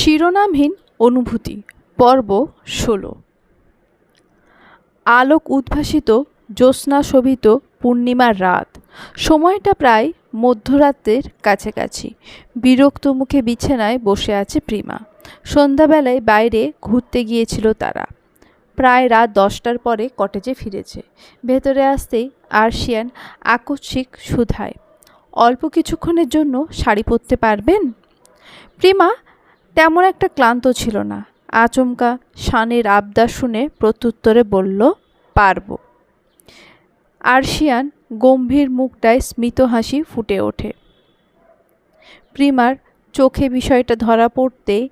শিরোনামহীন অনুভূতি পর্ব ১৬। আলোক উদ্ভাসিত জ্যোৎস্নাশোভিত পূর্ণিমার রাত। সময়টা প্রায় মধ্যরাতের কাছাকাছি। বিরক্ত মুখে বিছানায় বসে আছে প্রিমা। সন্ধ্যাবেলায় বাইরে ঘুরতে গিয়েছিল তারা। প্রায় রাত ১০টার পরে কটেজে ফিরেছে। ভেতরে আসতেই আরশিয়ান আকস্মিক শুধায়, অল্প কিছুক্ষণের জন্য শাড়ি পরতে পারবেন? প্রিমা তেমন একটা ক্লান্ত ছিল না। আচমকা শানের আবদার শুনে প্রত্যুত্তরে বলল, পারব। আরশিয়ান গম্ভীর মুখটায় স্মিত হাসি ফুটে ওঠে। প্রিমার চোখে বিষয়টা ধরা পড়তেই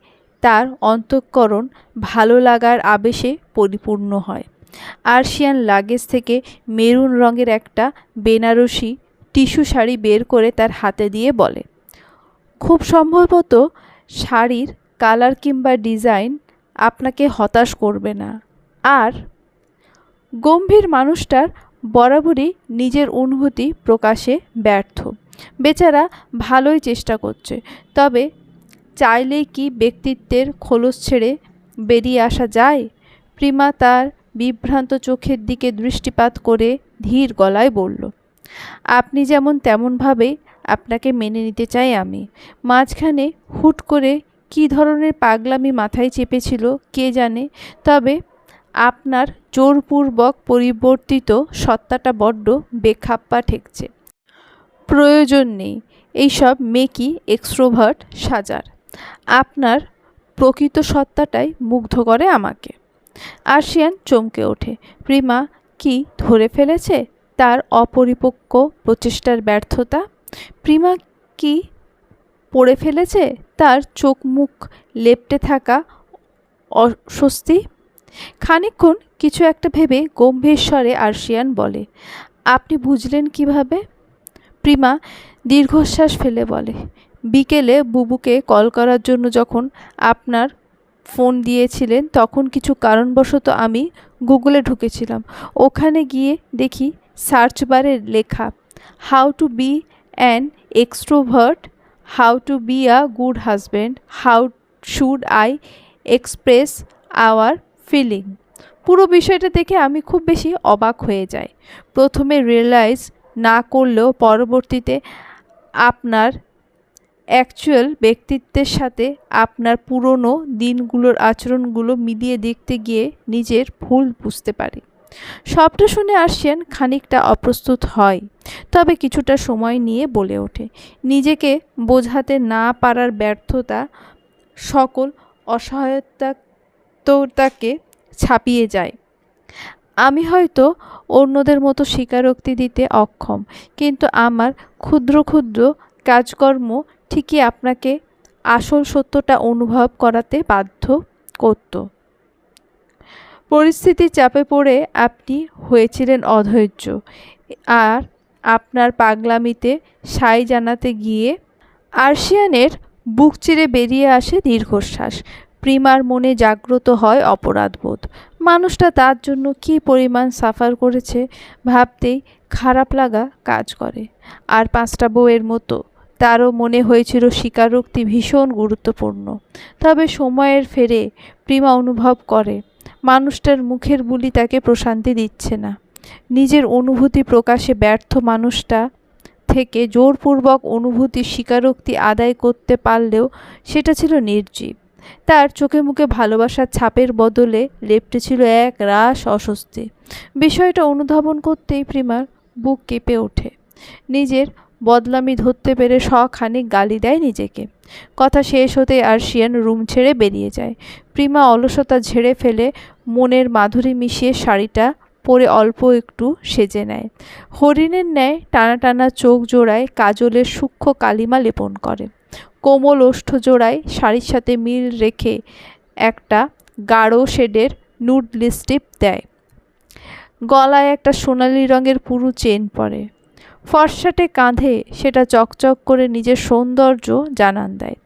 তার অন্তঃকরণ ভালো লাগার আবেশে পরিপূর্ণ হয়। আরশিয়ান লাগেজ থেকে মেরুন রঙের একটা বেনারসি টিস্যু শাড়ি বের করে তার হাতে দিয়ে বলে, খুব সম্ভবত শাড়ির কালার কিংবা ডিজাইন আপনাকে হতাশ করবে না। আর গম্ভীর মানুষটার বরাবরই নিজের অনুভূতি প্রকাশে ব্যর্থ। বেচারা ভালোই চেষ্টা করছে, তবে চাইলেই কি ব্যক্তিত্বের খোলস ছেড়ে বেরিয়ে আসা যায়? প্রিমা তার বিভ্রান্ত চোখের দিকে দৃষ্টিপাত করে ধীর গলায় বলল, আপনি যেমন তেমনভাবেই আপনাকে মেনে নিতে চাই আমি। মাঝখানে হুট করে কী ধরনের পাগলামি মাথায় চেপেছিল কে জানে, তবে আপনার জোরপূর্বক পরিবর্তিত সত্তাটা বড্ড বেখাপ্পা ঠেকছে। প্রয়োজন নেই এইসব মেকি এক্সট্রোভার্ট সাজার। আপনার প্রকৃত সত্তাটাই মুগ্ধ করে আমাকে। আরশিয়ান চমকে ওঠে। প্রিমা কি ধরে ফেলেছে তার অপরিপক্ক প্রচেষ্টার ব্যর্থতা? প্রিমা কি পড়ে ফেলেছে তার চোখ মুখ লেপ্টে থাকা অস্বস্তি? খানিকক্ষণ কিছু একটা ভেবে গম্ভীর স্বরে আরশিয়ান বলে, আপনি বুঝলেন কিভাবে? প্রিমা দীর্ঘশ্বাস ফেলে বলে, বিকেলে বুবুকে কল করার জন্য যখন আপনার ফোন দিয়েছিলেন তখন কিছু কারণবশত আমি গুগলে ঢুকেছিলাম। ওখানে গিয়ে দেখি সার্চ বারে লেখা, how to be an extrovert, how to be a good husband, how should I express our feeling. পুরো বিষয়টা দেখে আমি খুব বেশি অবাক হয়ে যাই। প্রথমে রিয়েলাইজ না করলেও পরবর্তীতে আপনার অ্যাকচুয়াল ব্যক্তিত্বের সাথে আপনার পুরনো দিনগুলোর আচরণগুলো মিলিয়ে দেখতে গিয়ে নিজের ভুল বুঝতে পারি। সবটা শুনে আরশিয়ান খানিকটা অপ্রস্তুত হয়, তবে কিছুটা সময় নিয়ে বলে ওঠে, নিজেকে বোঝাতে না পারার ব্যর্থতা সকল অসহায়তাকে ছাপিয়ে যায়। আমি হয়তো অন্যদের মতো স্বীকারোক্তি দিতে অক্ষম, কিন্তু আমার ক্ষুদ্র ক্ষুদ্র কাজকর্ম ঠিকই আপনাকে আসল সত্যটা অনুভব করাতে বাধ্য করত। পরিস্থিতির চাপে পড়ে আপনি হয়েছিলেন অধৈর্য, আর আপনার পাগলামিতে সায় জানাতে গিয়ে। আরশিয়ানের বুক চিরে বেরিয়ে আসে দীর্ঘশ্বাস। প্রিমার মনে জাগ্রত হয় অপরাধবোধ। মানুষটা তার জন্য কী পরিমাণ সাফার করেছে ভাবতেই খারাপ লাগা কাজ করে। আর 5টা বউয়ের মতো তারও মনে হয়েছিল স্বীকারোক্তি ভীষণ গুরুত্বপূর্ণ। তবে সময়ের ফেরে প্রিমা অনুভব করে মানুষটার মুখের বুলি তাকে প্রশান্তি দিচ্ছে না। নিজের অনুভূতি প্রকাশে ব্যর্থ মানুষটা থেকে জোরপূর্বক অনুভূতির স্বীকারোক্তি আদায় করতে পারলেও সেটা ছিল নির্জীব। তার চোখে মুখে ভালোবাসার ছাপের বদলে লেপ্টে ছিল এক রাস অস্বস্তি। বিষয়টা অনুধাবন করতেই প্রিমার বুক কেঁপে ওঠে। নিজের বদলামি ধরতে পেরে খানিক গালি দেয় নিজেকে। কথা শেষ হতেই আরশিয়ান রুম ছেড়ে বেরিয়ে যায়। প্রিমা অলসতা ঝেড়ে ফেলে মনের মাধুরী মিশিয়ে শাড়িটা পরে অল্প একটু সেজে নেয়। হরিণের ন্যায় টানা টানা চোখ জোড়ায় কাজলের সূক্ষ্ম কালিমা লেপন করে। কোমল ওষ্ঠ জোড়ায় শাড়ির সাথে মিল রেখে একটা গাঢ় শেডের নুড লিপস্টিক দেয়। গলায় একটা সোনালি রঙের পুরু চেন পরে। ফর্সাটে কাঁধে সেটা চকচক করে নিজের সৌন্দর্য জানান দেয়।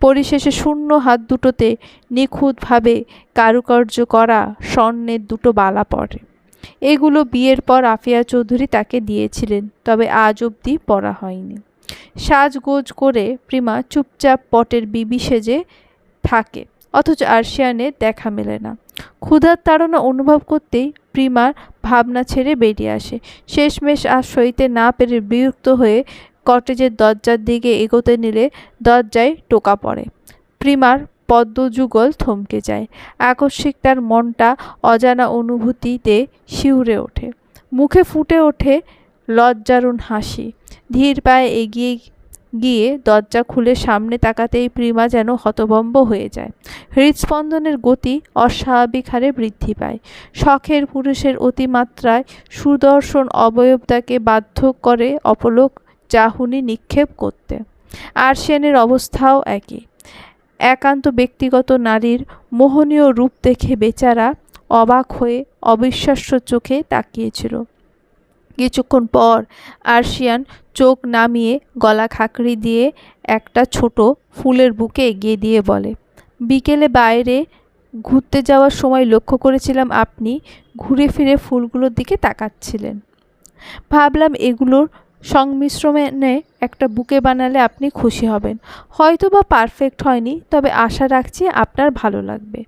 পরিশেষে শূন্য হাত দুটোতে নিখুঁতভাবে কারুকার্য করা স্বর্ণের 2টো বালা পরে। এগুলো বিয়ের পর আফিয়া চৌধুরী তাকে দিয়েছিলেন, তবে আজ অবধি পরা হয়নি। সাজগোজ করে প্রিমা চুপচাপ পটের বিবি সেজে থাকে, অথচ আরশিয়ানের দেখা মেলে না। ক্ষুধার তাড়না অনুভব করতেই প্রিমার ভাবনা ছেড়ে বেরিয়ে আসে। শেষমেশ আর সইতে না পেরে বিরক্ত হয়ে কটেজের দরজার দিকে এগোতে নিলে দরজায় টোকা পড়ে। প্রিমার পদ্মযুগল থমকে যায়। আকস্মিক তার মনটা অজানা অনুভূতিতে শিউরে ওঠে। মুখে ফুটে ওঠে লজ্জারুণ হাসি। ধীর পায়ে এগিয়ে গিয়ে দরজা খুলে সামনে তাকাতেই প্রিমা যেন হতভম্ব হয়ে যায়। হৃদস্পন্দনের গতি অস্বাভাবিক হারে বৃদ্ধি পায়। শখের পুরুষের অতিমাত্রায় সুদর্শন অবয়ব তাকে বাধ্য করে অপলক চাহনি নিক্ষেপ করতে। আরশিয়ানের অবস্থাও একই। একান্ত ব্যক্তিগত নারীর মোহনীয় রূপ দেখে বেচারা অবাক হয়ে অবিশ্বাস্য চোখে তাকিয়েছিল। কিছুক্ষণ পর আরশিয়ান চোখ নামিয়ে গলা খাকড়ি দিয়ে একটা ছোট ফুলের বুকে এগিয়ে দিয়ে বলে, বিকেলে বাইরে ঘুরতে যাওয়ার সময় লক্ষ্য করেছিলাম আপনি ঘুরে ফিরে ফুলগুলোর দিকে তাকাচ্ছিলেন। ভাবলাম এগুলোর সংমিশ্রণে একটা বুকে বানালে আপনি খুশি হবেন। হয়তো বা পারফেক্ট হয়নি, তবে আশা রাখছি আপনার ভালো লাগবে।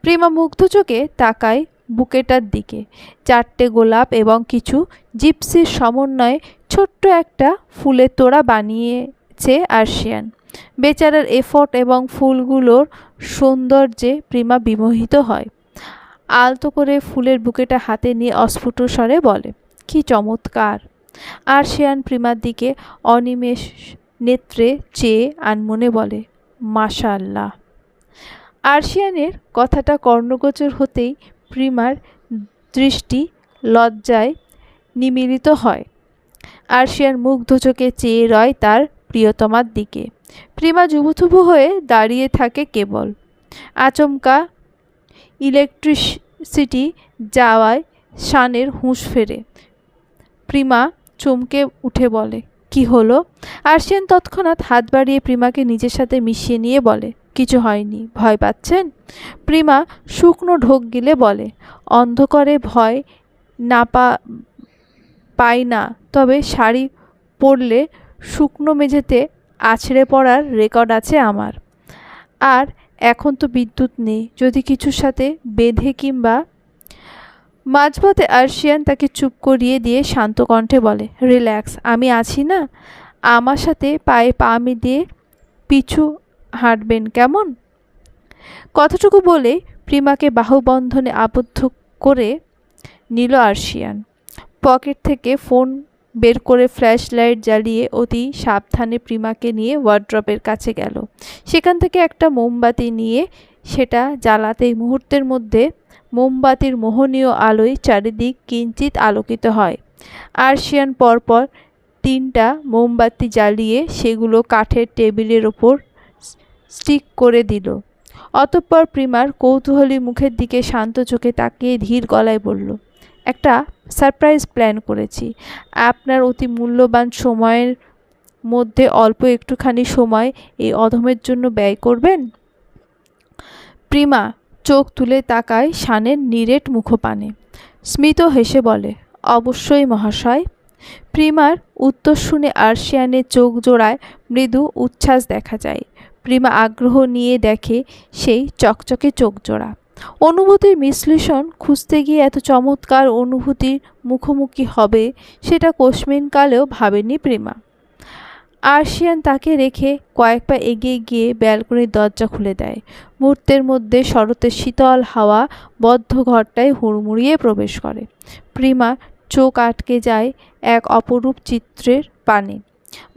প্রিমা মুগ্ধ চোখে তাকায় বুকেটার দিকে। 4টে গোলাপ এবং কিছু জিপসির সমন্বয়ে ছোট্ট একটা ফুলের তোড়া বানিয়েছে আরশিয়ান। বেচারার এফোর্ট এবং ফুলগুলোর সৌন্দর্যে প্রিমা বিমোহিত হয়। আলতো করে ফুলের বুকেটা হাতে নিয়ে অস্ফুট স্বরে বলে, কি চমৎকার। আরশিয়ান প্রিমার দিকে অনিমেষ নেত্রে চেয়ে আনমনে বলে, মাশাআল্লাহ। আরশিয়ানের কথাটা কর্ণগোচর হতেই প্রিমার দৃষ্টি লজ্জায় নিমীলিত হয়। আরশিয়ান মুগ্ধ চোখে চেয়ে রয় তার প্রিয়তমার দিকে। প্রিমা জুবুথুবু হয়ে দাঁড়িয়ে থাকে কেবল। আচমকা ইলেকট্রিসিটি যাওয়ায় শানের হুঁশ ফেরে। প্রিমা চমকে উঠে বলে, কি হলো? আরশিয়ান তৎক্ষণাৎ হাত বাড়িয়ে প্রিমাকে নিজের সাথে মিশিয়ে নিয়ে বলে, কিছু হয়নি, ভয় পাচ্ছেন? প্রিমা শুকনো ঢোক গিলে বলে, অন্ধকারে ভয় না পাই না, তবে শাড়ি পরলে শুকনো মেঝেতে আছড়ে পড়ার রেকর্ড আছে আমার। আর এখন তো বিদ্যুৎ নেই, যদি কিছুর সাথে বেঁধে কিংবা। মাঝপথে আরশিয়ান তাকে চুপ করিয়ে দিয়ে শান্ত কণ্ঠে বলে, রিল্যাক্স, আমি আছি না। আমার সাথে পায়ে পা মিলিয়ে পিছু হাঁটবেন কেমন? কথাটুকু বলে প্রিমাকে বাহুবন্ধনে আবদ্ধ করে নিল আরশিয়ান। পকেট থেকে ফোন বের করে ফ্ল্যাশ লাইট জ্বালিয়ে অতি সাবধানে প্রিমাকে নিয়ে ওয়ার্ড্রপের কাছে গেল। সেখান থেকে একটা মোমবাতি নিয়ে সেটা জ্বালাতেই মুহূর্তের মধ্যে মোমবাতির মোহনীয় আলোয় চারিদিক কিঞ্চিত আলোকিত হয়। আরশিয়ান পরপর 3টা মোমবাতি জ্বালিয়ে সেগুলো কাঠের টেবিলের ওপর স্টিক করে দিল। অতঃপর প্রিমার কৌতূহলী মুখের দিকে শান্ত চোখে তাকিয়ে ধীর গলায় বলল, একটা সারপ্রাইজ প্ল্যান করেছি। আপনার অতি মূল্যবান সময়ের মধ্যে অল্প একটুখানি সময় এই অধমের জন্য ব্যয় করবেন? প্রিমা চোখ তুলে তাকায় শানের নিরেট মুখপানে। স্মিত হেসে বলে, অবশ্যই মহাশয়। প্রিমার উত্তর শুনে আরশিয়ানের চোখ জোড়ায় মৃদু উচ্ছ্বাস দেখা যায়। প্রিমা আগ্রহ নিয়ে দেখে সেই চকচকে চোখ জোড়া। অনুভূতির বিশ্লেষণ খুঁজতে গিয়ে এত চমৎকার অনুভূতির মুখোমুখি হবে সেটা কোশ্মিনকালেও ভাবেনি প্রিমা। আরশিয়ান তাকে রেখে কয়েক পা এগিয়ে গিয়ে ব্যালকনির দরজা খুলে দেয়। মুহূর্তের মধ্যে শরতের শীতল হাওয়া বদ্ধ ঘরটায় হুড়মুড়িয়ে প্রবেশ করে। প্রিমা চোখ আটকে যায় এক অপরূপ চিত্রের পানে।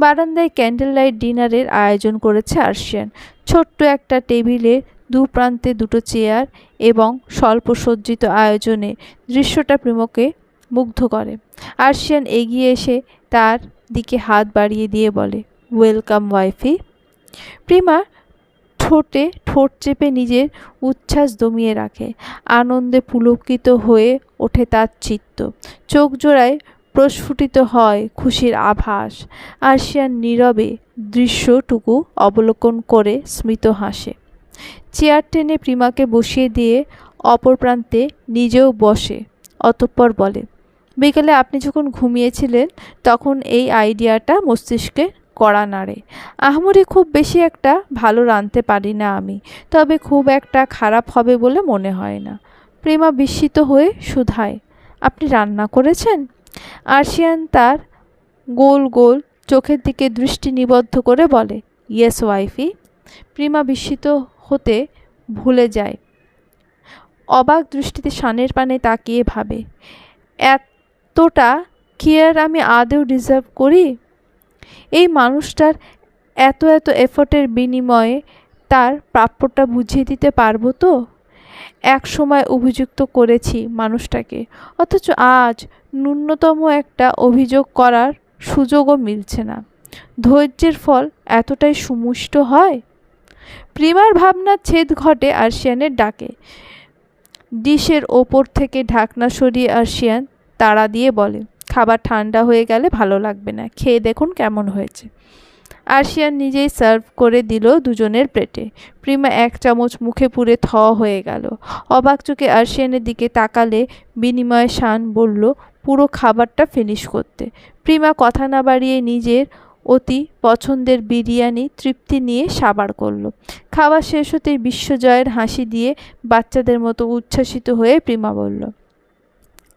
বারান্দায় ক্যান্ডেল লাইট ডিনারের আয়োজন করেছে আরশিয়ান। ছোট্ট একটা টেবিলের দুপ্রান্তে 2টো চেয়ার এবং স্বল্প সজ্জিত আয়োজনে দৃশ্যটা প্রিমকে মুগ্ধ করে। আরশিয়ান এগিয়ে এসে তার দিকে হাত বাড়িয়ে দিয়ে বলে, ওয়েলকাম ওয়াইফি। প্রিমা ঠোঁটে ঠোঁট চেপে নিজের উচ্ছ্বাস দমিয়ে রাখে। আনন্দে পুলকিত হয়ে ওঠে তার চিত্ত। চোখ জোড়ায় প্রস্ফুটিত হয় খুশির আভাস। আরশিয়ান নীরবে দৃশ্যটুকু অবলোকন করে স্মিত হাসে। চেয়ার টেনে প্রিমাকে বসিয়ে দিয়ে অপর প্রান্তে নিজেও বসে। অতঃপর বলে, বিকেলে আপনি যখন ঘুমিয়েছিলেন তখন এই আইডিয়াটা মস্তিষ্কে কড়া নাড়ে। আহামরি খুব বেশি একটা ভালো রাঁধতে পারি না আমি, তবে খুব একটা খারাপ হবে বলে মনে হয় না। প্রেমা বিস্মিত হয়ে শুধায়, আপনি রান্না করেছেন? আরশিয়ান তার গোল গোল চোখের দিকে দৃষ্টি নিবদ্ধ করে বলে, ইয়েস ওয়াইফি। প্রেমা বিস্মিত হতে ভুলে যায়, অবাক দৃষ্টিতে শানের পানে তাকিয়ে ভাবে, এতটা কেয়ার আমি আদৌ ডিজার্ভ করি? এই মানুষটার এত এত এফোর্টের বিনিময়ে তার প্রাপ্যটা বুঝিয়ে দিতে পারবো তো? এক সময় অভিযুক্ত করেছি মানুষটাকে, অথচ আজ ন্যূনতম একটা অভিযোগ করার সুযোগও মিলছে না। ধৈর্যের ফল এতটাই সুমিষ্ট হয়? প্রিমার ভাবনার ছেদ ঘটে আরশিয়ানের ডাকে। ডিশের ওপর থেকে ঢাকনা সরিয়ে আরশিয়ান তাড়া দিয়ে বলে, খাবার ঠান্ডা হয়ে গেলে ভালো লাগবে না, খেয়ে দেখুন কেমন হয়েছে। আরশিয়ান নিজেই সার্ভ করে দিল দুজনের প্লেটে। প্রিমা এক চামচ মুখে পুরে থ হয়ে গেল। অবাক চোখে আরশিয়ানের দিকে তাকালে বিনিময়ে শান বলল, পুরো খাবারটা ফিনিশ করতে। প্রিমা কথা না বাড়িয়ে নিজের অতি পছন্দের বিরিয়ানি তৃপ্তি নিয়ে সাবার করল। খাবার শেষ হতেই বিশ্বজয়ের হাসি দিয়ে বাচ্চাদের মতো উচ্ছ্বাসিত হয়ে প্রিমা বলল,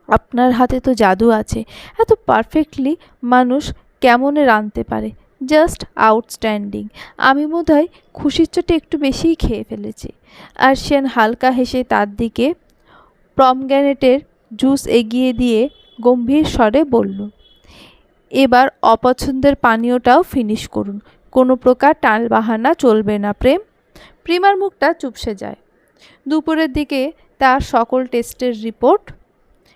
আপনার হাতে তো জাদু আছে, এত পারফেক্টলি মানুষ কেমনে রাঁধতে পারে, জাস্ট আউটস্ট্যান্ডিং। আমি বোধহয় খুশির চোটে একটু বেশিই খেয়ে ফেলেছি। আরশিয়ান হালকা হেসে তার দিকে পমগ্রানেটের জুস এগিয়ে দিয়ে গম্ভীর স্বরে বলল, এবার অপছন্দের পানীয়টাও ফিনিশ করুন, কোনো প্রকার টালবাহানা চলবে না প্রেম। প্রিমার মুখটা চুপসে যায়। দুপুরের দিকে তার সকল টেস্টের রিপোর্ট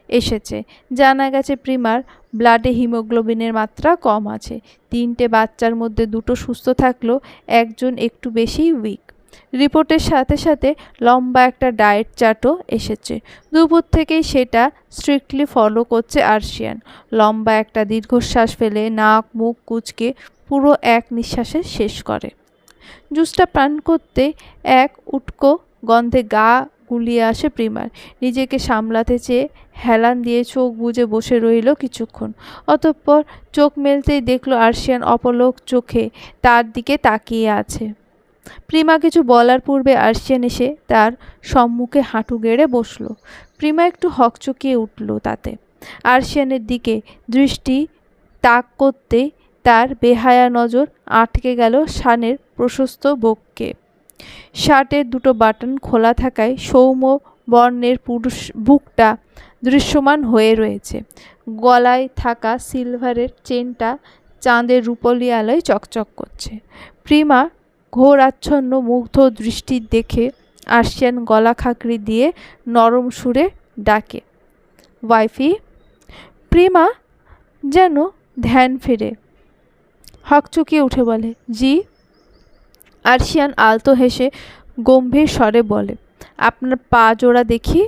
এসেছে। জানা গেছে প্রিমার ব্লাডে হিমোগ্লোবিনের মাত্রা কম আছে। 3টে বাচ্চার মধ্যে 2টো সুস্থ থাকলেও একজন একটু বেশি উইক। রিপোর্টের সাথে সাথে লম্বা একটা ডায়েট চার্টও এসেছে। দুপুর থেকেই সেটা স্ট্রিক্টলি ফলো করছে আরশিয়ান। লম্বা একটা দীর্ঘশ্বাস ফেলে নাক মুখ কুঁচকে পুরো এক নিঃশ্বাসে শেষ করে। জুসটা পান করতে এক উটকো গন্ধে গা গুলিয়ে আসে প্রিমার। নিজেকে সামলাতে চেয়ে হেলান দিয়ে চোখ বুজে বসে রইল কিছুক্ষণ। অতঃপর চোখ মেলতেই দেখল আরশিয়ান অপলক চোখে তার দিকে তাকিয়ে আছে। প্রিমা কিছু বলার পূর্বে আরশিয়ান এসে তার সম্মুখে হাঁটু গেড়ে বসল। প্রিমা একটু হকচকিয়ে উঠল তাতে। আরশিয়ানের দিকে দৃষ্টি তাক করতেই তার বেহায়া নজর আটকে গেল শানের প্রশস্ত বক্ষে। শার্টের 2টো বাটন খোলা থাকায় সৌম্য বর্ণের পুরুষ বুকটা দৃশ্যমান হয়ে রয়েছে। গলায় থাকা সিলভারের চেনটা চাঁদের রূপলি আলোয় চকচক করছে। প্রিমা ঘোর আচ্ছন্ন মুগ্ধ দৃষ্টি দেখে আরশিয়ান গলা খাঁকড়ি দিয়ে নরম সুরে ডাকে, ওয়াইফি। প্রিমা যেন ধ্যান ফেরে হকচকিয়ে উঠে বলে, জি। আরশিয়ান আলতো হেসে গম্ভীর স্বরে বলে, আপনার পা জোড়া দেখি।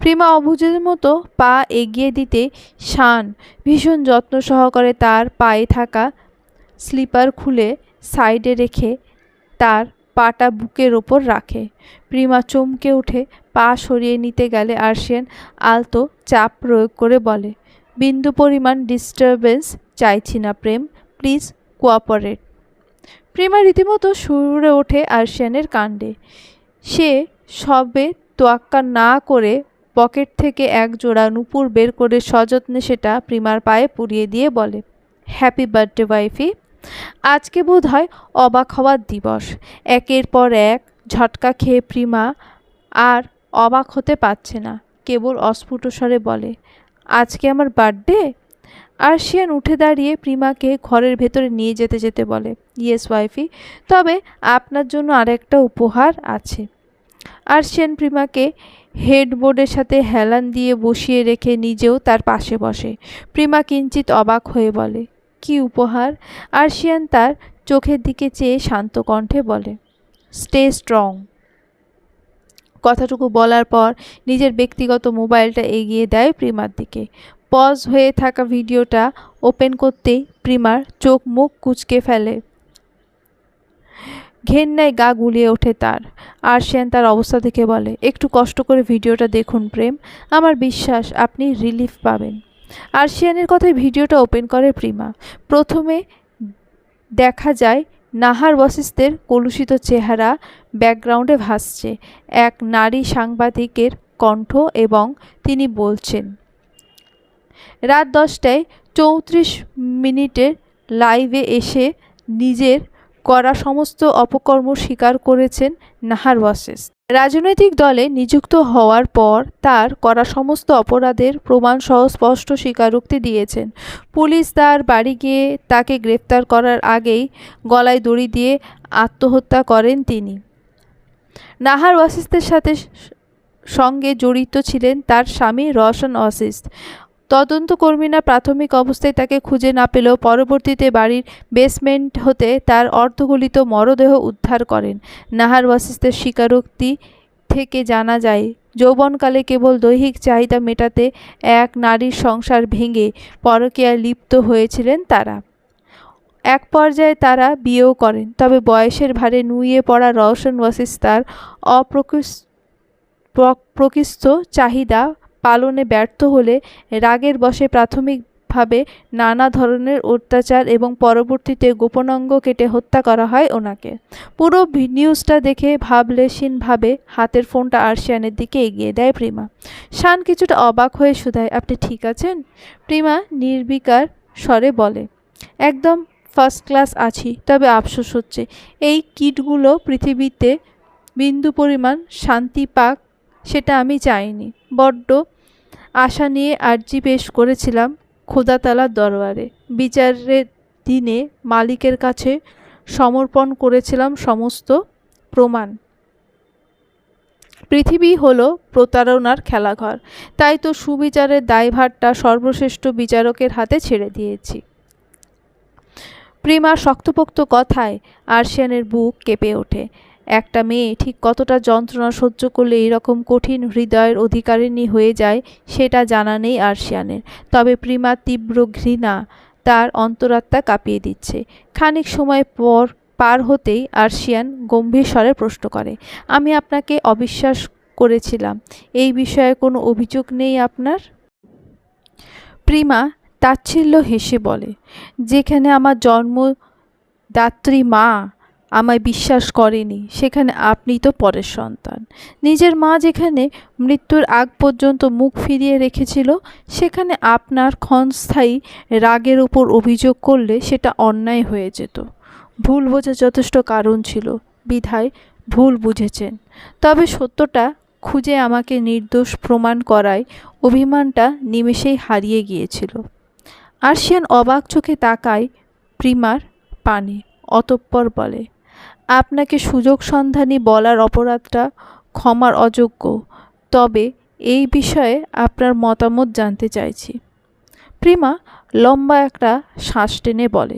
প্রিমা অবুঝের মতো পা এগিয়ে দিতে শান ভীষণ যত্ন সহকারে তার পায়ে থাকা স্লিপার খুলে সাইডে রেখে তার পাটা বুকের ওপর রাখে। প্রিমা চমকে উঠে পা সরিয়ে নিতে গেলে আরশিয়ান আলতো চাপ প্রয়োগ করে বলে, বিন্দু পরিমাণ ডিস্টারবেন্স চাইছি না প্রেম, প্লিজ কোঅপারেট। প্রিমা রীতিমতো সুরে ওঠে আরশিয়ানের কাণ্ডে। সে সবে তোয়াক্কা না করে পকেট থেকে এক জোড়া নূপুর বের করে সযত্নে সেটা প্রিমার পায়ে পুড়িয়ে দিয়ে বলে, হ্যাপি বার্থডে ওয়াইফি। আজকে বোধ হয় অবাক হওয়ার দিবস। একের পর এক ঝটকা খেয়ে প্রিমা আর অবাক হতে পারছে না, কেবল অস্ফুট স্বরে বলে, আজকে আমার বার্থডে? আরশিয়ান উঠে দাঁড়িয়ে প্রিমাকে ঘরের ভেতরে নিয়ে যেতে যেতে বলে, ইয়েস ওয়াইফি, তবে আপনার জন্য আরেকটা উপহার আছে। আরশিয়ান প্রিমাকে হেডবোর্ডের সাথে হেলান দিয়ে বসিয়ে রেখে নিজেও তার পাশে বসে। প্রিমা কিঞ্চিত অবাক হয়ে বলে, কি উপহার? আরশিয়ান তার চোখের দিকে চেয়ে শান্ত কণ্ঠে বলে, স্টে স্ট্রং। কথাটুকু বলার পর নিজের ব্যক্তিগত মোবাইলটা এগিয়ে দেয় প্রিমার দিকে। পজ হয়ে থাকা ভিডিওটা ওপেন করতেই প্রিমার চোখ মুখ কুঁচকে ফেলে। ঘেন্নায় গা গুলিয়ে ওঠে তার। আরশিয়ান তার অবস্থা দেখে বলে, একটু কষ্ট করে ভিডিওটা দেখুন প্রেম, আমার বিশ্বাস আপনি রিলিফ পাবেন। আরশিয়ানের কথায় ভিডিওটা ওপেন করে প্রিমা। প্রথমে দেখা যায় নাহার ওয়াসিসদের কলুষিত চেহারা ব্যাকগ্রাউন্ডে ভাসছে। এক নারী সাংবাদিকের কণ্ঠ এবং তিনি বলছেন, রাত 10টায় 34 লাইভে এসে নিজের করা সমস্ত অপকর্ম স্বীকার করেছেন নাহার ওয়াসিস। রাজনৈতিক দলে নিযুক্ত হওয়ার পর তার করা সমস্ত অপরাধের প্রমাণসহ স্পষ্ট স্বীকারোক্তি দিয়েছেন। পুলিশ তার বাড়ি গিয়ে তাকে গ্রেফতার করার আগেই গলায় দড়ি দিয়ে আত্মহত্যা করেন তিনি। নাহার ওয়াসিসদের সঙ্গে জড়িত ছিলেন তার স্বামী রওশন ওয়াসিস। তদন্তকর্মীরা প্রাথমিক অবস্থায় তাকে খুঁজে না পেলেও পরবর্তীতে বাড়ির বেসমেন্ট হতে তার অর্ধগলিত মরদেহ উদ্ধার করেন। নাহার ওয়াসিসদের স্বীকারোক্তি থেকে জানা যায়, যৌবনকালে কেবল দৈহিক চাহিদা মেটাতে এক নারীর সংসার ভেঙে পরকীয়ায় লিপ্ত হয়েছিলেন তারা। এক পর্যায়ে তারা বিয়েও করেন, তবে বয়সের ভারে নুয়ে পড়া রওশন ওয়াসিস তার অপ্রকৃষ্ট চাহিদা পালনে ব্যর্থ হলে রাগের বশে প্রাথমিকভাবে নানা ধরনের অত্যাচার এবং পরবর্তীতে গোপনাঙ্গ কেটে হত্যা করা হয় ওনাকে। পুরো নিউজটা দেখে ভাবলেশীনভাবে হাতের ফোনটা আরশিয়ানের দিকে এগিয়ে দেয় প্রিমা। শান কিছুটা অবাক হয়ে শুধায়, আপনি ঠিক আছেন? প্রিমা নির্বিকার স্বরে বলে, একদম ফার্স্ট ক্লাস আছি, তবে আফসোস হচ্ছে এই কিটগুলো পৃথিবীতে বিন্দু পরিমাণ শান্তি পাক সেটা আমি চাইনি। বড্ড আশা নিয়ে আর্জি পেশ করেছিলাম খোদাতালার দরবারে। বিচারের দিনে মালিকের কাছে সমর্পণ করেছিলাম সমস্ত প্রমাণ। পৃথিবী হলো প্রতারণার খেলাঘর, তাই তো সুবিচারের দায়ভারটা সর্বশ্রেষ্ঠ বিচারকের হাতে ছেড়ে দিয়েছি। প্রিমার শক্তপোক্ত কথায় আরশিয়ানের বুক কেঁপে ওঠে। একটা মেয়ে ঠিক কতটা যন্ত্রণা সহ্য করলে এইরকম কঠিন হৃদয়ের অধিকারিণী হয়ে যায় সেটা জানা নেই আরশিয়ানের। তবে প্রিমার তীব্র ঘৃণা তার অন্তরাত্মা কাঁপিয়ে দিচ্ছে। খানিক সময় পার হতেই আরশিয়ান গম্ভীর স্বরে প্রশ্ন করে, আমি আপনাকে অবিশ্বাস করেছিলাম, এই বিষয়ে কোনো অভিযোগ নেই আপনার? প্রিমা তাচ্ছিল্য হেসে বলে, যেখানে আমার জন্মদাত্রী মা আমায় বিশ্বাস করেনি, সেখানে আপনি তো পরের সন্তান। নিজের মা যেখানে মৃত্যুর আগ পর্যন্ত মুখ ফিরিয়ে রেখেছিল, সেখানে আপনার ক্ষণস্থায়ী রাগের উপর অভিযোগ করলে সেটা অন্যায় হয়ে যেত। ভুল বোঝার যথেষ্ট কারণ ছিল, বিধায় ভুল বুঝেছেন। তবে সত্যটা খুঁজে আমাকে নির্দোষ প্রমাণ করায় অভিমানটা নিমেষেই হারিয়ে গিয়েছিল। আরশিয়ান অবাক চোখে তাকায় প্রিমার পানে, অতঃপর বলে, আপনাকে সুযোগ সন্ধানী বলার অপরাধটা ক্ষমার অযোগ্য, তবে এই বিষয়ে আপনার মতামত জানতে চাইছি। প্রিমা লম্বা একটা শ্বাস টেনে বলে,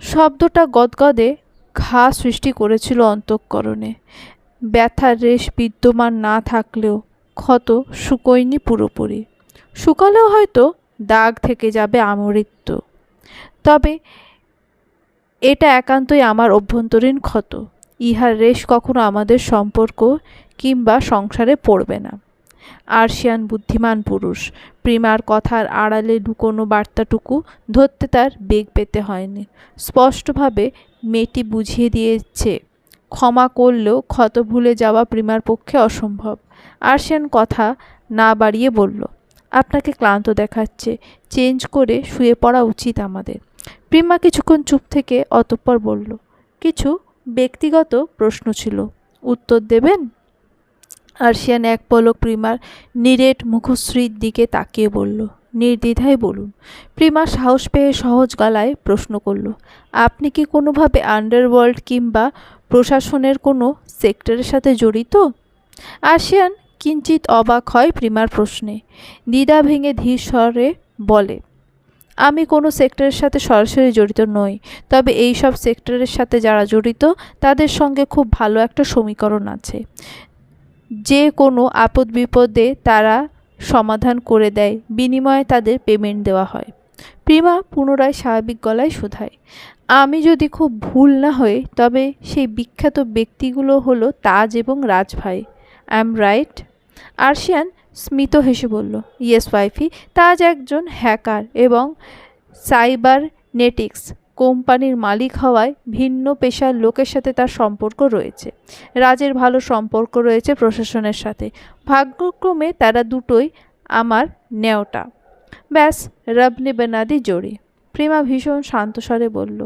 শব্দটা গদগদে ঘা সৃষ্টি করেছিল অন্তঃকরণে। ব্যথার রেশ বিদ্যমান না থাকলেও ক্ষত শুকোয়নি পুরোপুরি। শুকালেও হয়তো দাগ থেকে যাবে আমৃত্যু। তবে এটা একান্তই আমার অভ্যন্তরীণ ক্ষত, ইহার রেশ কখনো আমাদের সম্পর্ক কিংবা সংসারে পড়বে না। আরশিয়ান বুদ্ধিমান পুরুষ, প্রিমার কথার আড়ালে লুকোনো বার্তাটুকু ধরতে তার বেগ পেতে হয়নি। স্পষ্টভাবে মেয়েটি বুঝিয়ে দিয়েছে, ক্ষমা করলেও ক্ষত ভুলে যাওয়া প্রিমার পক্ষে অসম্ভব। আরশিয়ান কথা না বাড়িয়ে বলল, আপনাকে ক্লান্ত দেখাচ্ছে, চেঞ্জ করে শুয়ে পড়া উচিত আমাদের। প্রিমা কিছুক্ষণ চুপ থেকে অতঃপর বলল, কিছু ব্যক্তিগত প্রশ্ন ছিল, উত্তর দেবেন? আরশিয়ান এক পলক প্রিমার নিরেট মুখশ্রীর দিকে তাকিয়ে বলল, নির্দ্বিধায় বলুন। প্রিমা সাহস পেয়ে সহজ গলায় প্রশ্ন করল, আপনি কি কোনোভাবে আন্ডারওয়ার্ল্ড কিংবা প্রশাসনের কোনো সেক্টরের সাথে জড়িত? আরশিয়ান কিঞ্চিত অবাক হয় প্রিমার প্রশ্নে। দ্বিধা ভেঙে ধীর স্বরে বলে, আমি কোনো সেক্টরের সাথে সরাসরি জড়িত নই, তবে এই সব সেক্টরের সাথে যারা জড়িত তাদের সঙ্গে খুব ভালো একটা সমীকরণ আছে। যে কোনো আপদ বিপদে তারা সমাধান করে দেয়, বিনিময়ে তাদের পেমেন্ট দেওয়া হয়। প্রিমা পুনরায় স্বাভাবিক গলায় শোধায়, আমি যদি খুব ভুল না হই তবে সেই বিখ্যাত ব্যক্তিগুলো হলো তাজ এবং রাজভাই, আই এম রাইট? আরশিয়ান স্মিত হেসে বলল, ইয়েস ওয়াইফি, তাজ একজন হ্যাকার এবং সাইবারনেটিক্স কোম্পানির মালিক হওয়ায় ভিন্ন পেশার লোকের সাথে তার সম্পর্ক রয়েছে। রাজের ভালো সম্পর্ক রয়েছে প্রশাসনের সাথে। ভাগ্যক্রমে তারা দুটোই আমার নেওটা। ব্যাস, রব নে বানা দি জোড়ি। প্রেমা ভীষণ শান্ত স্বরে বলল,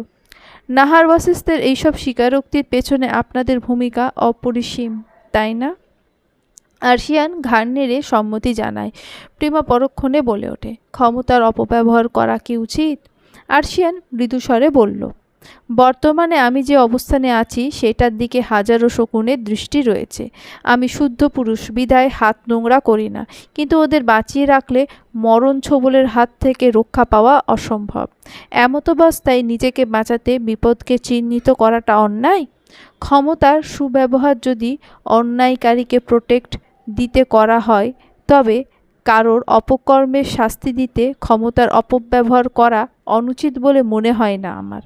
নাহার ওয়াসিসদের এইসব স্বীকারোক্তির পেছনে আপনাদের ভূমিকা অপরিসীম, তাই না? আরশিয়ান ঘাড় নেড়ে সম্মতি জানায়। প্রেমা পরক্ষণে বলে ওঠে, ক্ষমতার অপব্যবহার করা কি উচিত? আরশিয়ান মৃদু স্বরে বলল, বর্তমানে আমি যে অবস্থানে আছি সেটার দিকে হাজারো শকুনের দৃষ্টি রয়েছে। আমি শুদ্ধ পুরুষ বিধায় হাত নোংরা করি না, কিন্তু ওদের বাঁচিয়ে রাখলে মরণ ছোবলের হাত থেকে রক্ষা পাওয়া অসম্ভব। এমতাবস্থায় নিজেকে বাঁচাতে বিপদকে চিহ্নিত করাটা অন্যায়? ক্ষমতার সুব্যবহার যদি অন্যায়কারীকে প্রোটেক্ট দিতে করা হয়, তবে কারোর অপকর্মের শাস্তি দিতে ক্ষমতার অপব্যবহার করা অনুচিত বলে মনে হয় না আমার।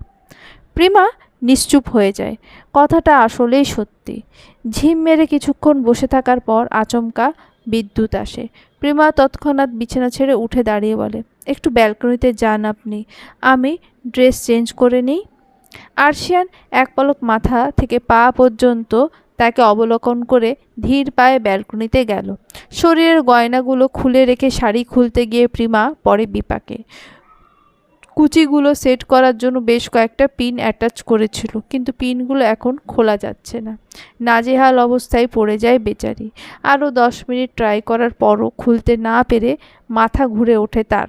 প্রেমা নিশ্চুপ হয়ে যায়। কথাটা আসলেই সত্যি। ঝিম মেরে কিছুক্ষণ বসে থাকার পর আচমকা বিদ্যুৎ আসে। প্রেমা তৎক্ষণাৎ বিছানা ছেড়ে উঠে দাঁড়িয়ে বলে, একটু ব্যালকনিতে যান আপনি, আমি ড্রেস চেঞ্জ করে নিই। আরশিয়ান এক পলক মাথা থেকে পা পর্যন্ত তাকে অবলোকন করে ধীর পায়ে ব্যালকনিতে গেল। শরীরের গয়নাগুলো খুলে রেখে শাড়ি খুলতে গিয়ে প্রেমা পড়ে বিপাকে। কুচিগুলো সেট করার জন্য বেশ কয়েকটা পিন অ্যাটাচ করেছিল, কিন্তু পিনগুলো এখন খোলা যাচ্ছে না। নাজেহাল অবস্থায় পড়ে যায় বেচারি। আরও 10 মিনিট ট্রাই করার পরও খুলতে না পেরে মাথা ঘুরে ওঠে তার।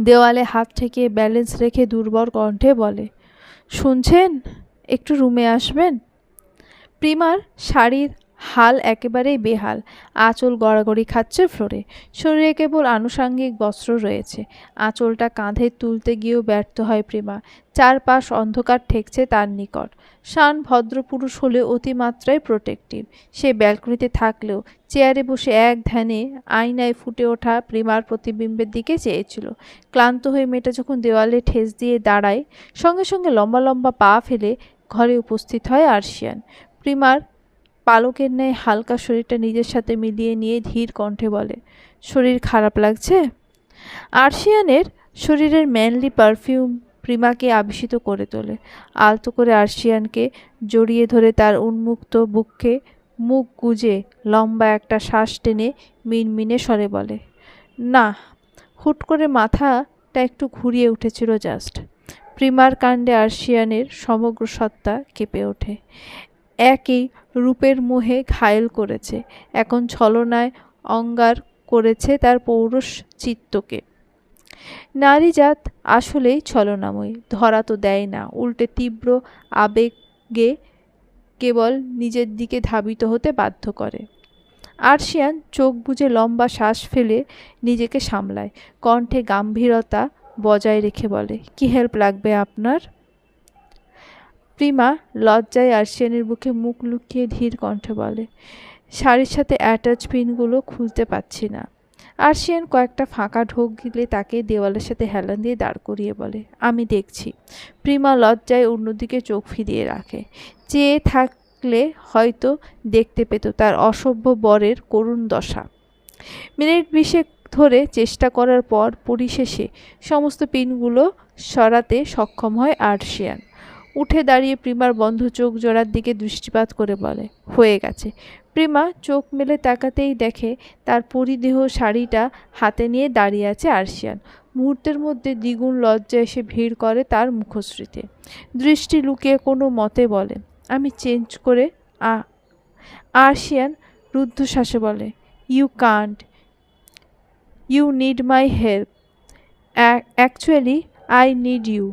দেওয়ালে হাত ঠেকিয়ে ব্যালেন্স রেখে দুর্বল কণ্ঠে বলে, শুনছেন? একটু রুমে আসবেন? প্রিমার শাড়ির হাল একেবারেই বেহাল। আঁচল গড়াগড়ি খাচ্ছে ফ্লোরে। শরীরে কেবল আনুষাঙ্গিক বস্ত্র রয়েছে। আঁচলটা কাঁধে তুলতে গিয়েও ব্যর্থ হয় প্রিমা। চারপাশ অন্ধকার ঠেকছে তার নিকট। শান ভদ্রপুরুষ হলে অতিমাত্রায় প্রোটেক্টিভ। সে ব্যালকনিতে থাকলেও চেয়ারে বসে এক ধ্যানে আয়নায় ফুটে ওঠা প্রিমার প্রতিবিম্বের দিকে চেয়েছিল। ক্লান্ত হয়ে মেয়েটা যখন দেওয়ালে ঠেস দিয়ে দাঁড়ায়, সঙ্গে সঙ্গে লম্বা লম্বা পা ফেলে ঘরে উপস্থিত হয় আরশিয়ান। প্রিমার পালকের ন্যায় হালকা শরীরটা নিজের সাথে মিলিয়ে নিয়ে ধীর কণ্ঠে বলে, শরীর খারাপ লাগছে? আরশিয়ানের শরীরের ম্যানলি পারফিউম প্রিমাকে আবিষ্কৃত করে তোলে। আলতো করে আরশিয়ানকে জড়িয়ে ধরে তার উন্মুক্ত বুকে মুখ গুজে লম্বা একটা শ্বাস টেনে মিনমিনে স্বরে বলে, না। হুট করে মাথাটা একটু ঘুরিয়ে উঠেছিল জাস্ট। প্রিমার কাণ্ডে আরশিয়ানের সমগ্র সত্তা কেঁপে ওঠে। একই রূপের মোহে ঘায়েল করেছে, এখন ছলনায় অঙ্গার করেছে তার পৌরুষ চিত্তকে। নারীজাত আসলেই ছলনাময়ী, ধরা তো দেয় না, উল্টে তীব্র আবেগে কেবল নিজের দিকে ধাবিত হতে বাধ্য করে। আরশিয়ান চোখ বুজে লম্বা শ্বাস ফেলে নিজেকে সামলায়, কণ্ঠে গাম্ভীরতা বজায় রেখে বলে, কি হেল্প লাগবে আপনার? প্রিমা লজ্জায় আরশিয়ানের বুকে মুখ লুকিয়ে ধীর কণ্ঠে বলে, শাড়ির সাথে অ্যাটাচ পিনগুলো খুলতে পারছি না। আরশিয়ান কয়েকটা ফাঁকা ঢোক গিলে তাকে দেওয়ালের সাথে হেলান দিয়ে দাঁড় করিয়ে বলে, আমি দেখছি। প্রিমা লজ্জায় অন্যদিকে চোখ ফিরিয়ে রাখে। চেয়ে থাকলে হয়তো দেখতে পেত তার অসভ্য বরের করুণ দশা। মিনিট 20 ধরে চেষ্টা করার পর পরিশেষে সমস্ত পিনগুলো সরাতে সক্ষম হয় আরশিয়ান। উঠে দাঁড়িয়ে প্রিমার বন্ধ চোখ জোড়ার দিকে দৃষ্টিপাত করে বলে, হয়ে গেছে। প্রিমা চোখ মেলে তাকাতেই দেখে তার পরিধেয় শাড়িটা হাতে নিয়ে দাঁড়িয়ে আছে আরশিয়ান। মুহূর্তের মধ্যে দ্বিগুণ লজ্জা এসে ভিড় করে তার মুখশ্রীতে। দৃষ্টি লুকিয়ে কোনো মতে বলে, আমি চেঞ্জ করে আরশিয়ান রুদ্ধশ্বাসে বলে, you can't, you need my help, actually I need you.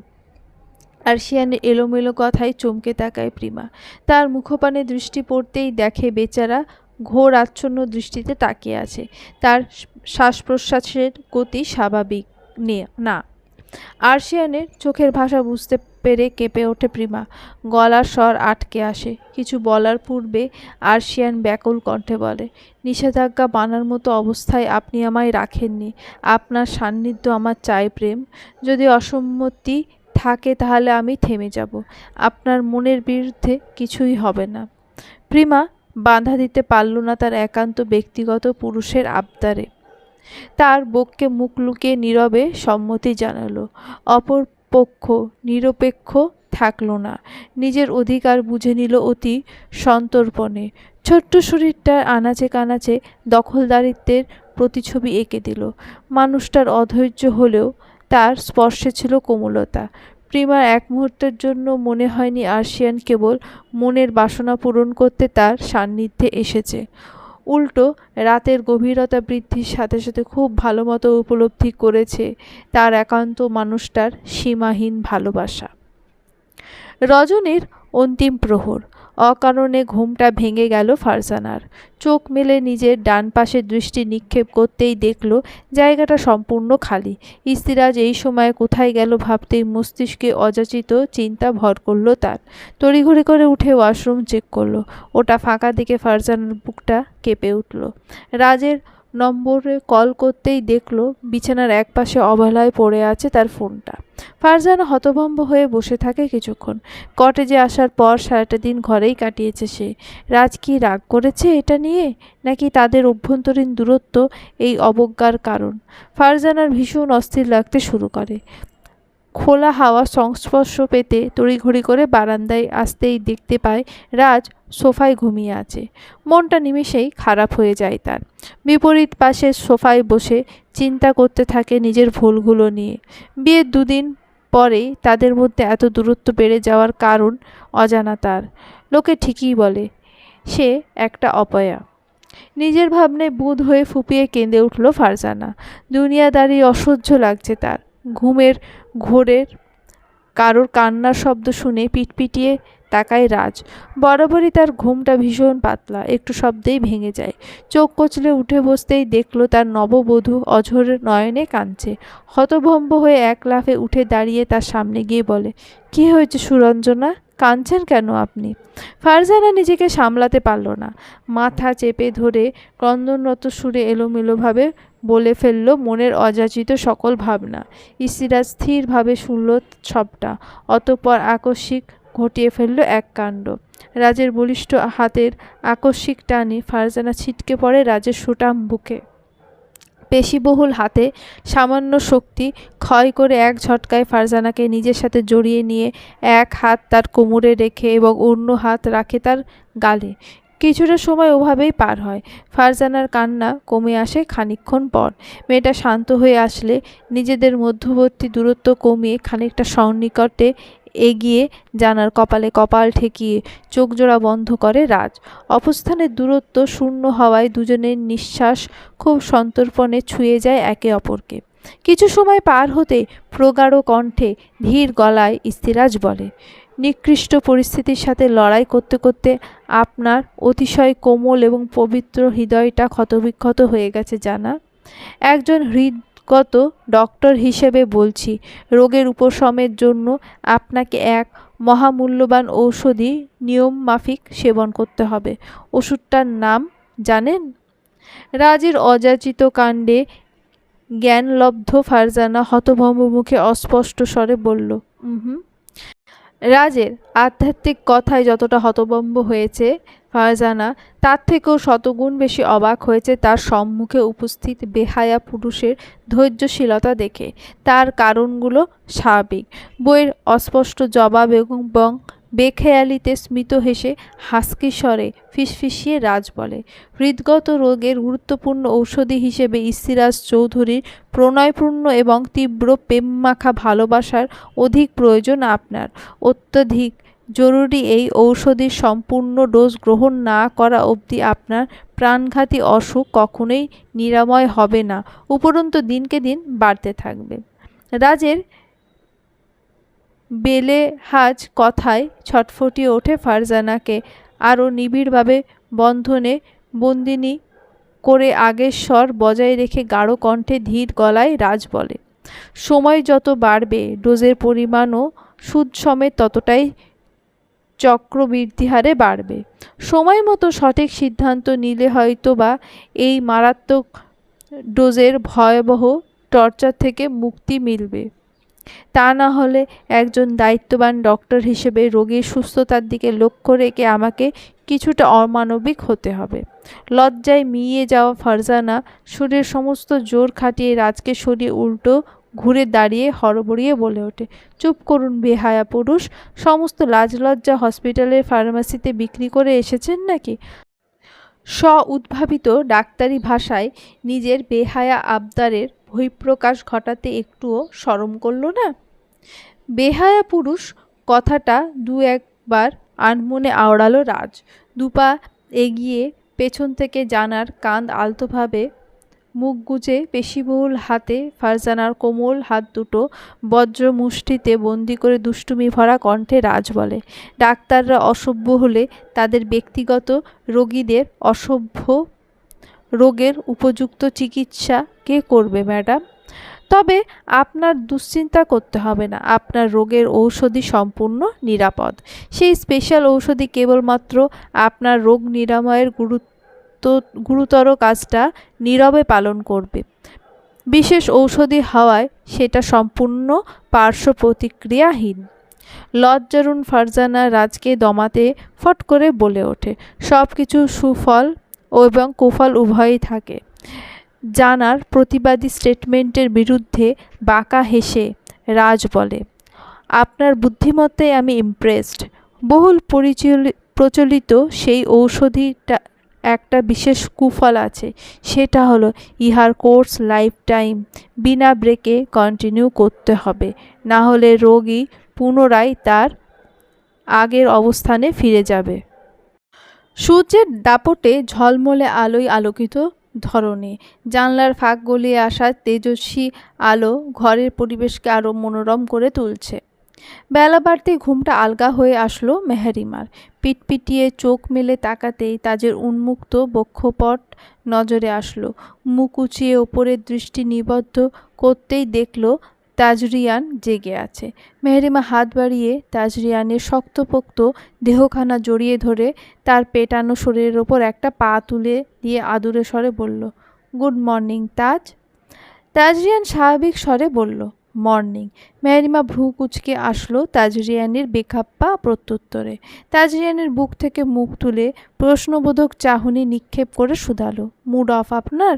আরশিয়ানের এলোমেলো কথায় চমকে তাকায় প্রিমা। তার মুখপানে দৃষ্টি পড়তেই দেখে বেচারা ঘোর আচ্ছন্ন দৃষ্টিতে তাকিয়ে আছে। তার শ্বাস প্রশ্বাসের গতি স্বাভাবিক না। আরশিয়ানের চোখের ভাষা বুঝতে পেরে কেঁপে ওঠে প্রিমা। গলার স্বর আটকে আসে। কিছু বলার পূর্বে আরশিয়ান ব্যাকুল কণ্ঠে বলে, নিষেধাজ্ঞা মানার মতো অবস্থায় আপনি আমায় রাখেননি। আপনার সান্নিধ্য আমার চাই প্রেম। যদি অসম্মতি থাকে তাহলে আমি থেমে যাব। আপনার মনের বিরুদ্ধে কিছুই হবে না। প্রিমা বাধা দিতে পারল না তার একান্ত ব্যক্তিগত পুরুষের আবদারে। তার বক্ষে মুখ লুকিয়ে নীরবে সম্মতি জানালো। অপর পক্ষ নিরপেক্ষ থাকল না, নিজের অধিকার বুঝে নিল অতি সন্তর্পণে। ছোট্ট শরীরটার আনাচে কানাচে দখলদারিত্বের প্রতিছবি এঁকে দিল। মানুষটার অধৈর্য হলেও তার স্পর্শে ছিল কোমলতা। প্রিমার এক মুহূর্তের জন্য মনে হয়নি আর্সিয়ান কেবল মনের বাসনা পূরণ করতে তার সান্নিধ্যে এসেছে। উল্টো রাতের গভীরতা বৃদ্ধির সাথে সাথে খুব ভালো মতো উপলব্ধি করেছে তার একান্ত মানুষটার সীমাহীন ভালোবাসা। রজনীর অন্তিম প্রহর। অকারণে ঘুমটা ভেঙে গেল ফারজানার। চোখ মেলে নিজের ডান পাশে দৃষ্টি নিক্ষেপ করতেই দেখল জায়গাটা সম্পূর্ণ খালি। ইস্তিরাজ এই সময় কোথায় গেল ভাবতেই মস্তিষ্কে অযাচিত চিন্তা ভর করল তার। তড়িঘড়ি করে উঠে ওয়াশরুম চেক করল। ওটা ফাঁকা দেখে ফারজানার বুকটা কেঁপে উঠল। রাজের নম্বরে কল করতেই দেখল বিছানার একপাশে অবহেলায় পড়ে আছে তার ফোনটা। ফারজানা হতভম্ব হয়ে বসে থাকে কিছুক্ষণ। কটেজে আসার পর সারাটা দিন ঘরেই কাটিয়েছে সে। রাজ কি রাগ করেছে এটা নিয়ে, নাকি তাদের অভ্যন্তরীণ দূরত্ব এই অবজ্ঞার কারণ? ফারজানার ভীষণ অস্থির লাগতে শুরু করে। খোলা হাওয়া সংস্পর্শ পেতে তড়িঘড়ি করে বারান্দায় আসতেই দেখতে পায় রাজ সোফায় ঘুমিয়ে আছে। মনটা নিমেষেই খারাপ হয়ে যায় তার। বিপরীত পাশে সোফায় বসে চিন্তা করতে থাকে নিজের ভুলগুলো নিয়ে। বিয়ের দুদিন পরেই তাদের মধ্যে এত দূরত্ব বেড়ে যাওয়ার কারণ অজানা তার। লোকে ঠিকই বলে সে একটা অপয়া। নিজের ভাবনায় বুঁদ হয়ে ফুপিয়ে কেঁদে উঠল ফারজানা। দুনিয়াদারি অসহ্য লাগছে তার। ঘুমের ঘোরের কারোর কান্নার শব্দ শুনে পিটপিটিয়ে তাকায় রাজ। বরাবরই তার ঘুমটা ভীষণ পাতলা, একটু শব্দেই ভেঙে যায়। চোখ কচলে উঠে বসতেই দেখল তার নববধূ অঝোর নয়নে কাঁদছে। হতভম্ব হয়ে এক লাফে উঠে দাঁড়িয়ে তার সামনে গিয়ে বলে, কি হয়েছে সুরঞ্জনা, কাঁদছেন কেন আপনি? ফারজানা নিজেকে সামলাতে পারল না। মাথা চেপে ধরে ক্রন্দনরত সুরে এলোমেলোভাবে বলে ফেলল মনের অযাচিত সকল ভাবনা। ইস্তিরাজ স্থিরভাবে শুনল সবটা। অতঃপর আকস্মিক ঘটিয়ে ফেলল এক কাণ্ড। রাজের বলিষ্ঠ হাতের আকস্মিক টানে ফারজানা ছিটকে পড়ে রাজের সুঠাম বুকে। পেশিবহুল হাতে সামান্য শক্তি ক্ষয় করে এক ঝটকায় ফারজানাকে নিজের সাথে জড়িয়ে নিয়ে এক হাত তার কোমরে রেখে এবং অন্য হাত রাখে তার গালে। কিছুটা সময় ওভাবেই পার হয়। ফারজানার কান্না কমে আসে খানিকক্ষণ পর। মেয়েটা শান্ত হয়ে আসলে নিজেদের মধ্যবর্তী দূরত্ব কমিয়ে খানিকটা সন্নিকটে এগিয়ে জানার কপালে কপাল ঠেকিয়ে চোখজোড়া বন্ধ করে রাজ। অবস্থানের দূরত্ব শূন্য হওয়ায় দুজনের নিঃশ্বাস খুব সন্তর্পণে ছুঁয়ে যায় একে অপরকে। কিছু সময় পার হতে প্রগাঢ় কণ্ঠে ধীর গলায় ইস্তিরাজ বলে, নিকৃষ্ট পরিস্থিতির সাথে লড়াই করতে করতে আপনার অতিশয় কোমল এবং পবিত্র হৃদয়টা ক্ষতবিক্ষত হয়ে গেছে জানা। একজন হৃদগত ডক্টর হিসেবে বলছি, রোগের উপশমের জন্য আপনাকে এক মহামূল্যবান ঔষধি নিয়ম মাফিক সেবন করতে হবে। ওষুধটার নাম জানেন? রাজের অযাচিত কাণ্ডে জ্ঞানলব্ধ ফারজানা হতভম্ব মুখে অস্পষ্ট স্বরে বলল, রাজের আধ্যাত্মিক কথায় যতটা হতভম্ব হয়েছে ফারজানা, তার থেকেও শতগুণ বেশি অবাক হয়েছে তার সম্মুখে উপস্থিত বেহায়া পুরুষের ধৈর্যশীলতা দেখে। তার কারণগুলো স্বাভাবিক। বইয়ের অস্পষ্ট জবাব এবং বেখেয়ালিতে স্মিত হেসে হাসকি স্বরে ফিসফিসিয়ে রাজ বলে, হৃদগত রোগের গুরুত্বপূর্ণ ঔষধি হিসেবে ইস্তিরাজ চৌধুরীর প্রণয়পূর্ণ এবং তীব্র প্রেমমাখা ভালোবাসার অধিক প্রয়োজন আপনার। অত্যধিক জরুরি এই ঔষধির সম্পূর্ণ ডোজ গ্রহণ না করা অবধি আপনার প্রাণঘাতী অসুখ কখনোই নিরাময় হবে না, উপরন্তু দিনকে দিন বাড়তে থাকবে। রাজের বেলেহাজ কথায় ছটফটিয়ে ওঠে ফারজানাকে আরও নিবিড়ভাবে বন্ধনে বন্দিনী করে আগের স্বর বজায় রেখে গাঢ় কণ্ঠে ধীর গলায় রাজ বলে, সময় যত বাড়বে ডোজের পরিমাণও সুদ সমেত ততটাই চক্রবৃদ্ধি হারে বাড়বে। সময় মতো সঠিক সিদ্ধান্ত নিলে হয়তো বা এই মারাত্মক ডোজের ভয়াবহ টর্চার থেকে মুক্তি মিলবে। তা না হলে একজন দায়িত্ববান ডক্টর হিসেবে রোগীর সুস্থতার দিকে লক্ষ্য রেখে আমাকে কিছুটা অমানবিক হতে হবে। লজ্জায় মিইয়ে যাওয়া ফারজানা সুরের সমস্ত জোর খাটিয়ে রাজকে সরিয়ে উল্টো ঘুরে দাঁড়িয়ে হড়বড়িয়ে বলে ওঠে, চুপ করুন বেহায়া পুরুষ, সমস্ত লাজলজ্জা হসপিটালের ফার্মেসিতে বিক্রি করে এসেছেন নাকি? উদ্ভাবিত ডাক্তারি ভাষায় নিজের বেহায়া আবদারের বহিঃপ্রকাশ ঘটাতে একটুও শরম করল না? বেহায়া পুরুষ কথাটা দু একবার আনমনে আওড়ালো রাজ। দুপা এগিয়ে পেছন থেকে জানার কাঁধ আলতোভাবে মুখ গুজে পেশিবহুল হাতে ফারজানার কোমল হাত দুটো বজ্র মুষ্টিতে বন্দি করে দুষ্টুমি ভরা কণ্ঠে রাজ বলে, ডাক্তাররা অসভ্য হলে তাদের ব্যক্তিগত রোগীদের অসভ্য রোগের উপযুক্ত চিকিৎসা কে করবে ম্যাডাম? তবে আপনার দুশ্চিন্তা করতে হবে না, আপনার রোগের ঔষধি সম্পূর্ণ নিরাপদ। সেই স্পেশাল ঔষধি কেবলমাত্র আপনার রোগ নিরাময়ের গুরুতর কাজটা নীরবে পালন করবে। বিশেষ ঔষধি হওয়ায় সেটা সম্পূর্ণ পার্শ্ব প্রতিক্রিয়াহীন। লজ্জারুণ ফারজানা রাজকে দমাতে ফট করে বলে ওঠে, সব কিছু সুফল এবং কুফল উভয়ই থাকে। জানার প্রতিবাদী স্টেটমেন্টের বিরুদ্ধে বাঁকা হেসে রাজ বলে, আপনার বুদ্ধিমত্তায় আমি ইমপ্রেসড। বহুল প্রচলিত সেই ঔষধিটা একটা বিশেষ কুফল আছে, সেটা হলো ইহার কোর্স লাইফ টাইম বিনা ব্রেকে কন্টিনিউ করতে হবে, না হলে রোগী পুনরায় তার আগের অবস্থানে ফিরে যাবে। সূর্যের দাপটে ঝলমলে আলোয় আলোকিত ধরনে জানলার ফাঁক গলিয়ে আসা তেজস্বী আলো ঘরের পরিবেশকে আরও মনোরম করে তুলছে। বেলা বাড়তে ঘুমটা আলগা হয়ে আসলো মেহেরিমার। পিটপিটিয়ে চোখ মেলে তাকাতেই তাজের উন্মুক্ত বক্ষপট নজরে আসলো। মুখ উঁচিয়ে ওপরের দৃষ্টি নিবদ্ধ করতেই দেখল তাজরিয়ান জেগে আছে। মেহেরিমা হাত বাড়িয়ে তাজরিয়ানের শক্তপোক্ত দেহখানা জড়িয়ে ধরে তার পেটানো শরীরের ওপর একটা পা তুলে দিয়ে আদুরে স্বরে বলল, গুড মর্নিং তাজ। তাজরিয়ান স্বাভাবিক স্বরে বলল, মর্নিং। মেহেরিমা ভ্রু কুঁচকে আসলো তাজরিয়ানের বেখাপ্পা প্রত্যুত্তরে। তাজরিয়ানের বুক থেকে মুখ তুলে প্রশ্নবোধক চাহনি নিক্ষেপ করে শুধালো, মুড অফ আপনার?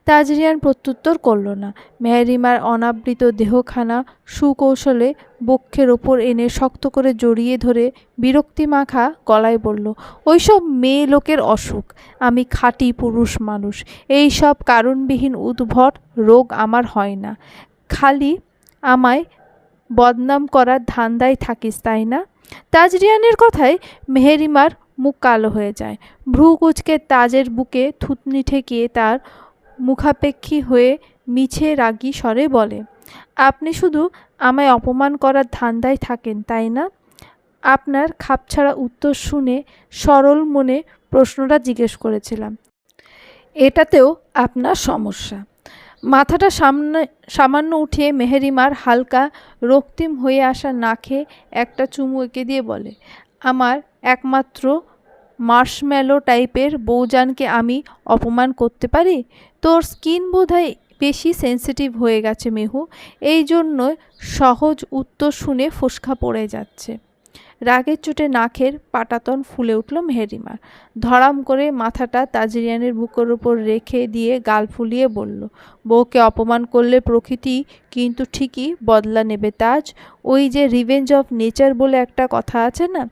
তাজরিয়ান প্রত্যুত্তর করল না। মেহেরিমার অনাবৃত দেহখানা সুকৌশলে বক্ষের ওপর এনে শক্ত করে জড়িয়ে ধরে বিরক্তি মাখা গলায় বলল, ওইসব মেয়ে লোকের অসুখ, আমি খাঁটি পুরুষ মানুষ, এই সব কারণবিহীন উদ্ভট রোগ আমার হয় না। খালি আমায় বদনাম করার ধান্দায় থাকিস, তাই না? তাজরিয়ানের কথায় মেহেরিমার মুখ কালো হয়ে যায়। ভ্রু কুঁচকে তাজের বুকে থুতনি ঠেকিয়ে তার মুখাপেক্ষী হয়ে মিছে রাগী স্বরে বলে, আপনি শুধু আমায় অপমান করার ধান্দায় থাকেন, তাই না? আপনার খাপছাড়া উত্তর শুনে সরল মনে প্রশ্নটা জিজ্ঞেস করেছিলাম। এটাতেও আপনার সমস্যা? মাথাটা সামান্য উঠিয়ে মেহেরিমার হালকা রক্তিম হয়ে আসা নাকে একটা চুমু এঁকে দিয়ে বলে, আমার একমাত্র মার্শম্যালো টাইপের বউজানকে আমি অপমান করতে পারি? তোর স্কিন বোধহয় বেশি সেন্সিটিভ হয়ে গেছে মেহু, এই জন্যই সহজ উত্তর শুনে ফোসকা পড়ে যাচ্ছে। রাগের চোটে নাকের পাটাতন ফুলে উঠল মেহেরিমার। ধড়াম করে মাথাটা তাজরিয়ানের বুকের উপর রেখে দিয়ে গাল ফুলিয়ে বলল, বউকে অপমান করলে প্রকৃতি কিন্তু ঠিকই বদলা নেবে তাজ। ওই যে রিভেঞ্জ অফ নেচার বলে একটা কথা আছে না,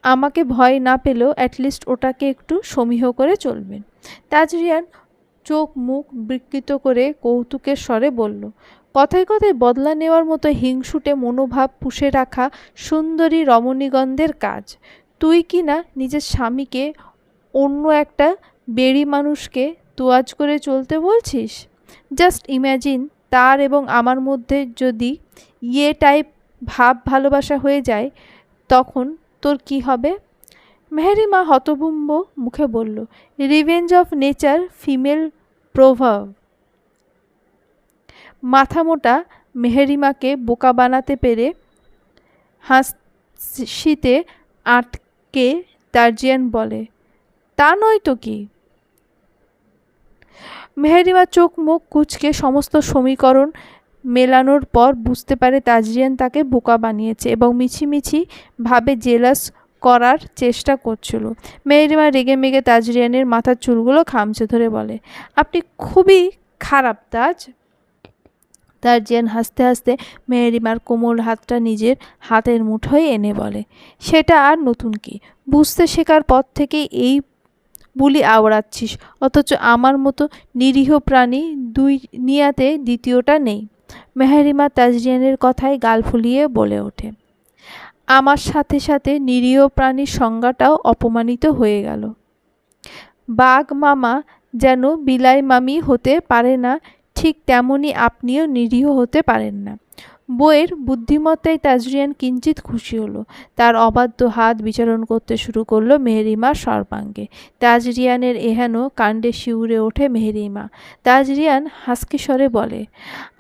আমাকে ভয় না পেলেও অ্যাটলিস্ট ওটাকে একটু সমীহ করে চলবেন। তাজরিয়ান চোখ মুখ বিকৃত করে কৌতুকের স্বরে বলল, কথায় কথায় বদলা নেওয়ার মতো হিংসুটে মনোভাব পুষে রাখা সুন্দরী রমণীগন্ধের কাজ। তুই কি না নিজের স্বামীকে অন্য একটা বেড়ি মানুষকে তোয়াজ করে চলতে বলছিস? জাস্ট ইম্যাজিন তার এবং আমার মধ্যে যদি টাইপ ভাব ভালোবাসা হয়ে যায়, তখন তোর কি হবে? মেহেরিমা হতভম্ব মুখে বলল, রিভেঞ্জ অফ নেচার ফিমেল প্রভাব। মাথামোটা মেহেরিমাকে বোকা বানাতে পেরে হাসিতে আটকে তাজরিয়ান বলে, তা নয় তো কি? মেহেরিমা চোখ মুখ কুঁচকে সমস্ত সমীকরণ মেলানোর পর বুঝতে পারে তাজরিয়ান তাকে বোকা বানিয়েছে এবং মিছিমিছি ভাবে জেলাস করার চেষ্টা করছিল। মেহেরিমা রেগে মেগে তাজরিয়ানের মাথার চুলগুলো খামচে ধরে বলে, আপনি খুবই খারাপ তাজ। তাজরিয়ান হাসতে হাসতে মেহেরিমার কোমল হাতটা নিজের হাতের মুঠোয় এনে বলে, সেটা আর নতুন কি, বুঝতে শেখার পর থেকেই এই বুলি আওড়াচ্ছিস, অথচ আমার মতো নিরীহ প্রাণী দুনিয়াতে দ্বিতীয়টা নেই। মেহেরিমা তাজরিয়ানের কথায় গাল ফুলিয়ে বলে ওঠে, আমার সাথে সাথে নিরীহ প্রাণীর সংজ্ঞাটাও অপমানিত হয়ে গেল। বাঘ মামা যেন বিলাই মামি হতে পারে না, ঠিক তেমনি আপনিও নিরীহ হতে পারেন না। বইয়ের বুদ্ধিমত্তায় তাজরিয়ান কিঞ্চিত খুশি হলো। তার অবাধ্য হাত বিচরণ করতে শুরু করলো মেহেরিমার সর্বাঙ্গে। তাজরিয়ানের এহেন কাণ্ডে শিউরে ওঠে মেহেরিমা। তাজরিয়ান হাসকি স্বরে বলে,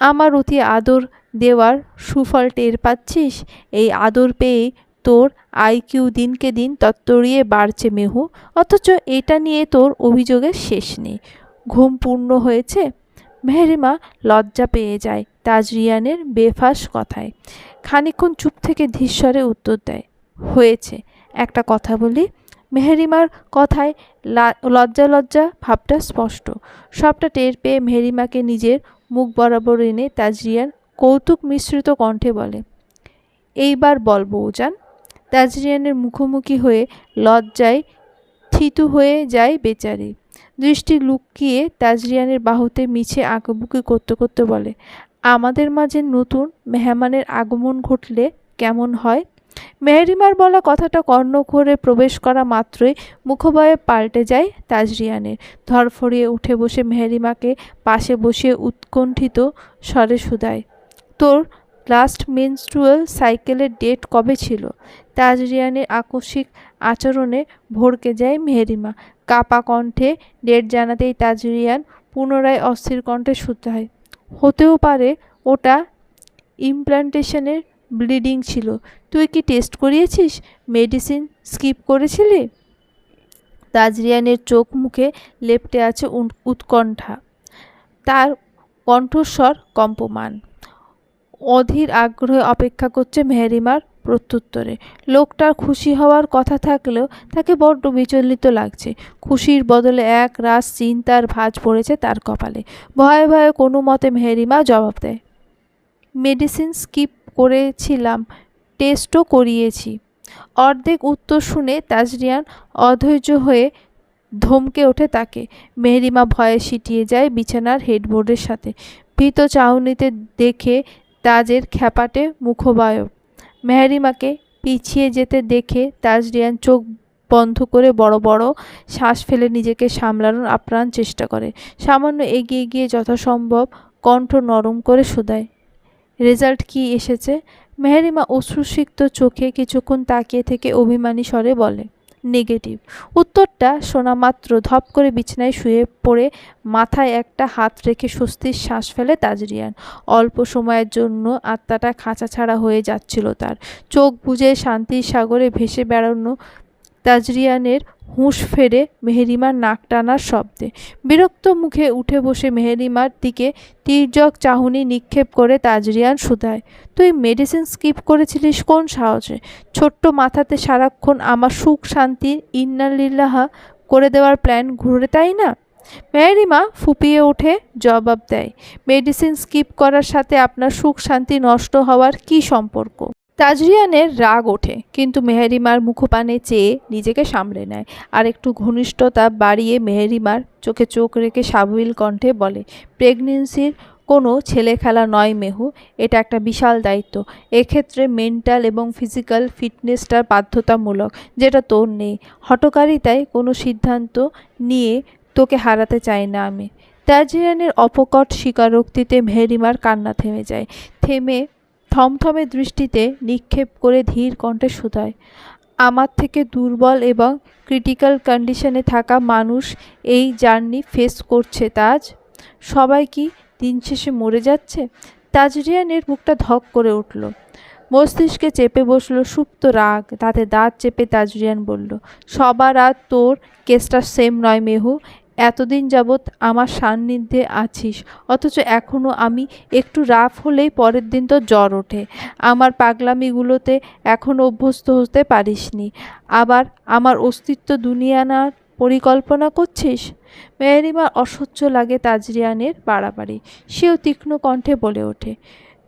আমার অতি আদর দেওয়ার সুফল টের পাচ্ছিস? এই আদর পেয়ে তোর আইকিউ দিনকে দিন তত্তরিয়ে বাড়ছে মেহু, অথচ এটা নিয়ে তোর অভিযোগের শেষ নেই। ঘুম পূর্ণ হয়েছে? মেহেরিমা লজ্জা পেয়ে যায় তাজরিয়ানের বেফাঁস কথায়। খানিকক্ষণ চুপ থেকে ধীরস্বরে উত্তর দেয়, হয়েছে। একটা কথা বলি? মেহেরিমার কথায় লজ্জা লজ্জা ভাবটা স্পষ্ট। সবটা টের পেয়ে মেহেরিমাকে নিজের মুখ বরাবর এনে তাজরিয়ান কৌতুক মিশ্রিত কণ্ঠে বলে, এইবার বল বউজান। তাজরিয়ানের মুখোমুখি হয়ে লজ্জায় থিতু হয়ে যায় বেচারি। দৃষ্টি লুকিয়ে তাজরিয়ানের বাহুতে মিছে আঁকুবুকি করতে করতে বলে, আমাদের মাঝে নতুন মেহমানের আগমন ঘটলে কেমন হয়? মেহেরিমার বলা কথাটা কর্ণঘোরে প্রবেশ করা মাত্রই মুখভয়ে পাল্টে যায় তাজরিয়ানের। ধরফড়িয়ে উঠে বসে মেহেরিমাকে পাশে বসিয়ে উৎকণ্ঠিত স্বরে শুধায়, তোর লাস্ট মেনস্ট্রুয়াল সাইকেলের ডেট কবে ছিল? তাজরিয়ানের আকস্মিক আচরণে ভড়কে যায় মেহেরিমা। কাপা কণ্ঠে ডেট জানাতেই তাজরিয়ান পুনরায় অস্থির কণ্ঠে শুধায়, হতেও পারে ওটা ইমপ্লান্টেশনের ব্লিডিং ছিল। তুই কি টেস্ট করিয়েছিস? মেডিসিন স্কিপ করেছিলি? তাজরিয়ানের চোখ মুখে লেপ্টে আছে উৎকণ্ঠা, তার কণ্ঠস্বর কম্পমান। অধীর আগ্রহে অপেক্ষা করছে মেহেরিমার প্রত্যুত্তরে। লোকটার খুশি হওয়ার কথা থাকলেও তাকে বড্ড বিচলিত লাগছে। খুশির বদলে এক রাশ চিন্তার ভাঁজ পড়েছে তার কপালে। ভয়ে ভয়ে কোনো মতে মেহেরিমা জবাব দেয়, মেডিসিন স্কিপ করেছিলাম, টেস্টও করিয়েছি। অর্ধেক উত্তর শুনে তাজরিয়ান অধৈর্য হয়ে ধমকে ওঠে তাকে। মেহেরিমা ভয়ে সিটিয়ে যায় বিছানার হেডবোর্ডের সাথে। ভীত চাহনিতে দেখে তাজের খ্যাপাটে মুখবায়ব। মেহেরিমাকে পিছিয়ে যেতে দেখে তাজরিয়ান চোখ বন্ধ করে বড় বড় শ্বাস ফেলে নিজেকে সামলানোর আপ্রাণ চেষ্টা করে। সামান্য এগিয়ে গিয়ে যথাসম্ভব কণ্ঠ নরম করে শুধায়, রেজাল্ট কি এসেছে? মেহেরিমা অশ্রুসিক্ত চোখে কিছুক্ষণ তাকিয়ে থেকে অভিমানী স্বরে বলে, নেগেটিভ। উত্তরটা শোনা মাত্র ধপ করে বিছানায় শুয়ে পড়ে মাথায় একটা হাত রেখে স্বস্তির শ্বাস ফেলে তাজরিয়ান। অল্প সময়ের জন্য আত্মাটা খাঁচা ছাড়া হয়ে যাচ্ছিল তার। চোখ বুজে শান্তির সাগরে ভেসে বেড়ানো তাজরিয়ানের হুঁশ ফেরে মেহেরিমার নাক টানার শব্দে। বিরক্ত মুখে উঠে বসে মেহেরিমার দিকে তির্যক চাহনি নিক্ষেপ করে তাজরিয়ান শুধায়, তুই মেডিসিন স্কিপ করেছিলিস কোন সাহসে? ছোট্ট মাথাতে সারাক্ষণ আমার সুখ শান্তির ইন্নালিল্লাহা করে দেওয়ার প্ল্যান ঘুরে, তাই না? মেহেরিমা ফুপিয়ে উঠে জবাব দেয়, মেডিসিন স্কিপ করার সাথে আপনার সুখ শান্তি নষ্ট হওয়ার কী সম্পর্ক? তাজরিয়ানের রাগ ওঠে, কিন্তু মেহেরিমার মুখপানে চেয়ে নিজেকে সামলে নেয়। আর একটু ঘনিষ্ঠতা বাড়িয়ে মেহেরিমার চোখে চোখ রেখে সাবলীল কণ্ঠে বলে, প্রেগনেন্সির কোনো ছেলে খেলা নয় মেহু, এটা একটা বিশাল দায়িত্ব। এক্ষেত্রে মেন্টাল এবং ফিজিক্যাল ফিটনেসটা বাধ্যতামূলক, যেটা তোর নেই। হঠকারিতায় কোনো সিদ্ধান্ত নিয়ে তোকে হারাতে চাই না আমি। তাজরিয়ানের অপকট স্বীকারোক্তিতে মেহেরিমার কান্না থেমে যায়। থমথমে দৃষ্টিতে নিক্ষেপ করে ধীর কণ্ঠে শুধায়, আমার থেকে দুর্বল এবং ক্রিটিক্যাল কন্ডিশনে থাকা মানুষ এই জার্নি ফেস করছে তাজ। সবাই কি দিন শেষে মরে যাচ্ছে? তাজরিয়ানের বুকটা ধক করে উঠল। মস্তিষ্কে চেপে বসল সুপ্ত রাগ। তাতে দাঁত চেপে তাজরিয়ান বলল, সবার আর তোর কেসটা সেম নয় মেহু। এতদিন যাবৎ আমার সান্নিধ্যে আছিস, অথচ এখনও আমি একটু রাফ হলেই পরের দিন তো জ্বর ওঠে। আমার পাগলামিগুলোতে এখনও অভ্যস্ত হতে পারিসনি। আবার আমার অস্তিত্ব দুনিয়ানার পরিকল্পনা করছিস? মেহেরিমার অসহ্য লাগে তাজরিয়ানের বাড়াবাড়ি। সেও তীক্ষ্ণ কণ্ঠে বলে ওঠে,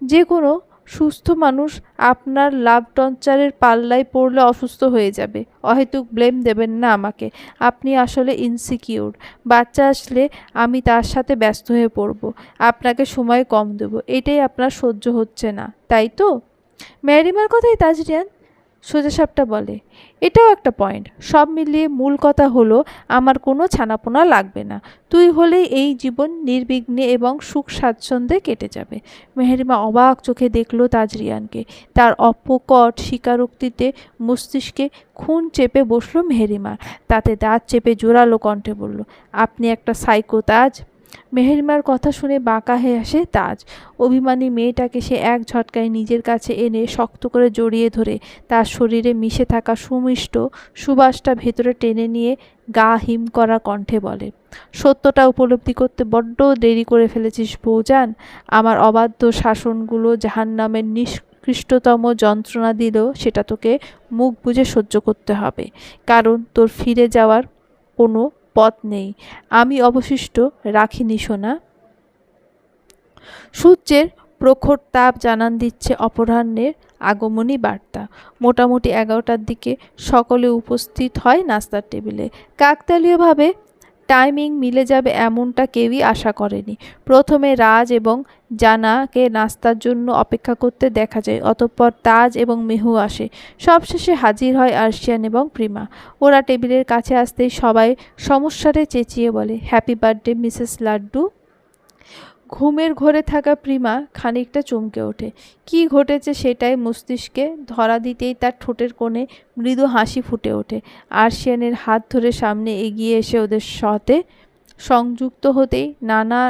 যে কোনো সুস্থ মানুষ আপনার লাভ টঞ্চারের পাল্লায় পড়লে অসুস্থ হয়ে যাবে। অহেতুক ব্লেম দেবেন না আমাকে। আপনি আসলে ইনসিকিউর। বাচ্চা আসলে আমি তার সাথে ব্যস্ত হয়ে পড়ব। আপনাকে সময় কম দেব। এটাই আপনার সহ্য হচ্ছে না, তাই তো? মেহেরিমার কথাই তাজরিয়ান সোজাসাপটা বলে, এটাও একটা পয়েন্ট। সব মিলিয়ে মূল কথা হলো আমার কোনো ছানাপোনা লাগবে না। তুই হলেই এই জীবন নির্বিঘ্নে এবং সুখ স্বাচ্ছন্দ্যে কেটে যাবে। মেহেরিমা অবাক চোখে দেখল তাজরিয়ানকে। তার অপ্রকট স্বীকারোক্তিতে মস্তিষ্কে খুন চেপে বসল মেহেরিমার। তাতে দাঁত চেপে জোরালো কণ্ঠে বলল, আপনি একটা সাইকো তাজ। মেহেরিমার কথা শুনে বাঁকা হয়ে আসে তাজ। অভিমানী মেয়েটাকে সে এক ঝটকায় নিজের কাছে এনে শক্ত করে জড়িয়ে ধরে তার শরীরে মিশে থাকা সুমিষ্ট সুবাসটা ভেতরে টেনে নিয়ে গা হিম করা কণ্ঠে বলে, সত্যটা উপলব্ধি করতে বড্ড দেরি করে ফেলেছিস বউজান। আমার অবাধ্য শাসনগুলো জাহান্নামের নিষ্কৃষ্টতম যন্ত্রণা দিলেও সেটা তোকে মুখ বুজে সহ্য করতে হবে, কারণ তোর ফিরে যাওয়ার কোনো পথ নেই। আমি অবশিষ্ট রাখিনি সোনা। সূর্যের প্রখর তাপ জানান দিচ্ছে অপরাহ্নের আগমনী বার্তা। মোটামুটি 11টার দিকে সকলে উপস্থিত হয় নাস্তার টেবিলে। কাকতালীয়ভাবে টাইমিং মিলে যাবে এমনটা কেউই আশা করেনি। প্রথমে রাজ এবং জানাকে নাস্তার জন্য অপেক্ষা করতে দেখা যায়। অতঃপর তাজ এবং মেহু আসে। সবশেষে হাজির হয় আরশিয়ান এবং প্রিমা। ওরা টেবিলের কাছে আসতেই সবাই সমস্যারে চেঁচিয়ে বলে, হ্যাপি বার্থডে মিসেস লাড্ডু। ঘুমের ঘোরে থাকা প্রিমা খানিকটা চমকে ওঠে। কি ঘটেছে সেটাই মস্তিষ্কে ধরা দিতেই তার ঠোঁটের কোণে মৃদু হাসি ফুটে ওঠে। আরশিয়ানের হাত ধরে সামনে এগিয়ে এসে ওদের সাথে সংযুক্ত হতেই নানা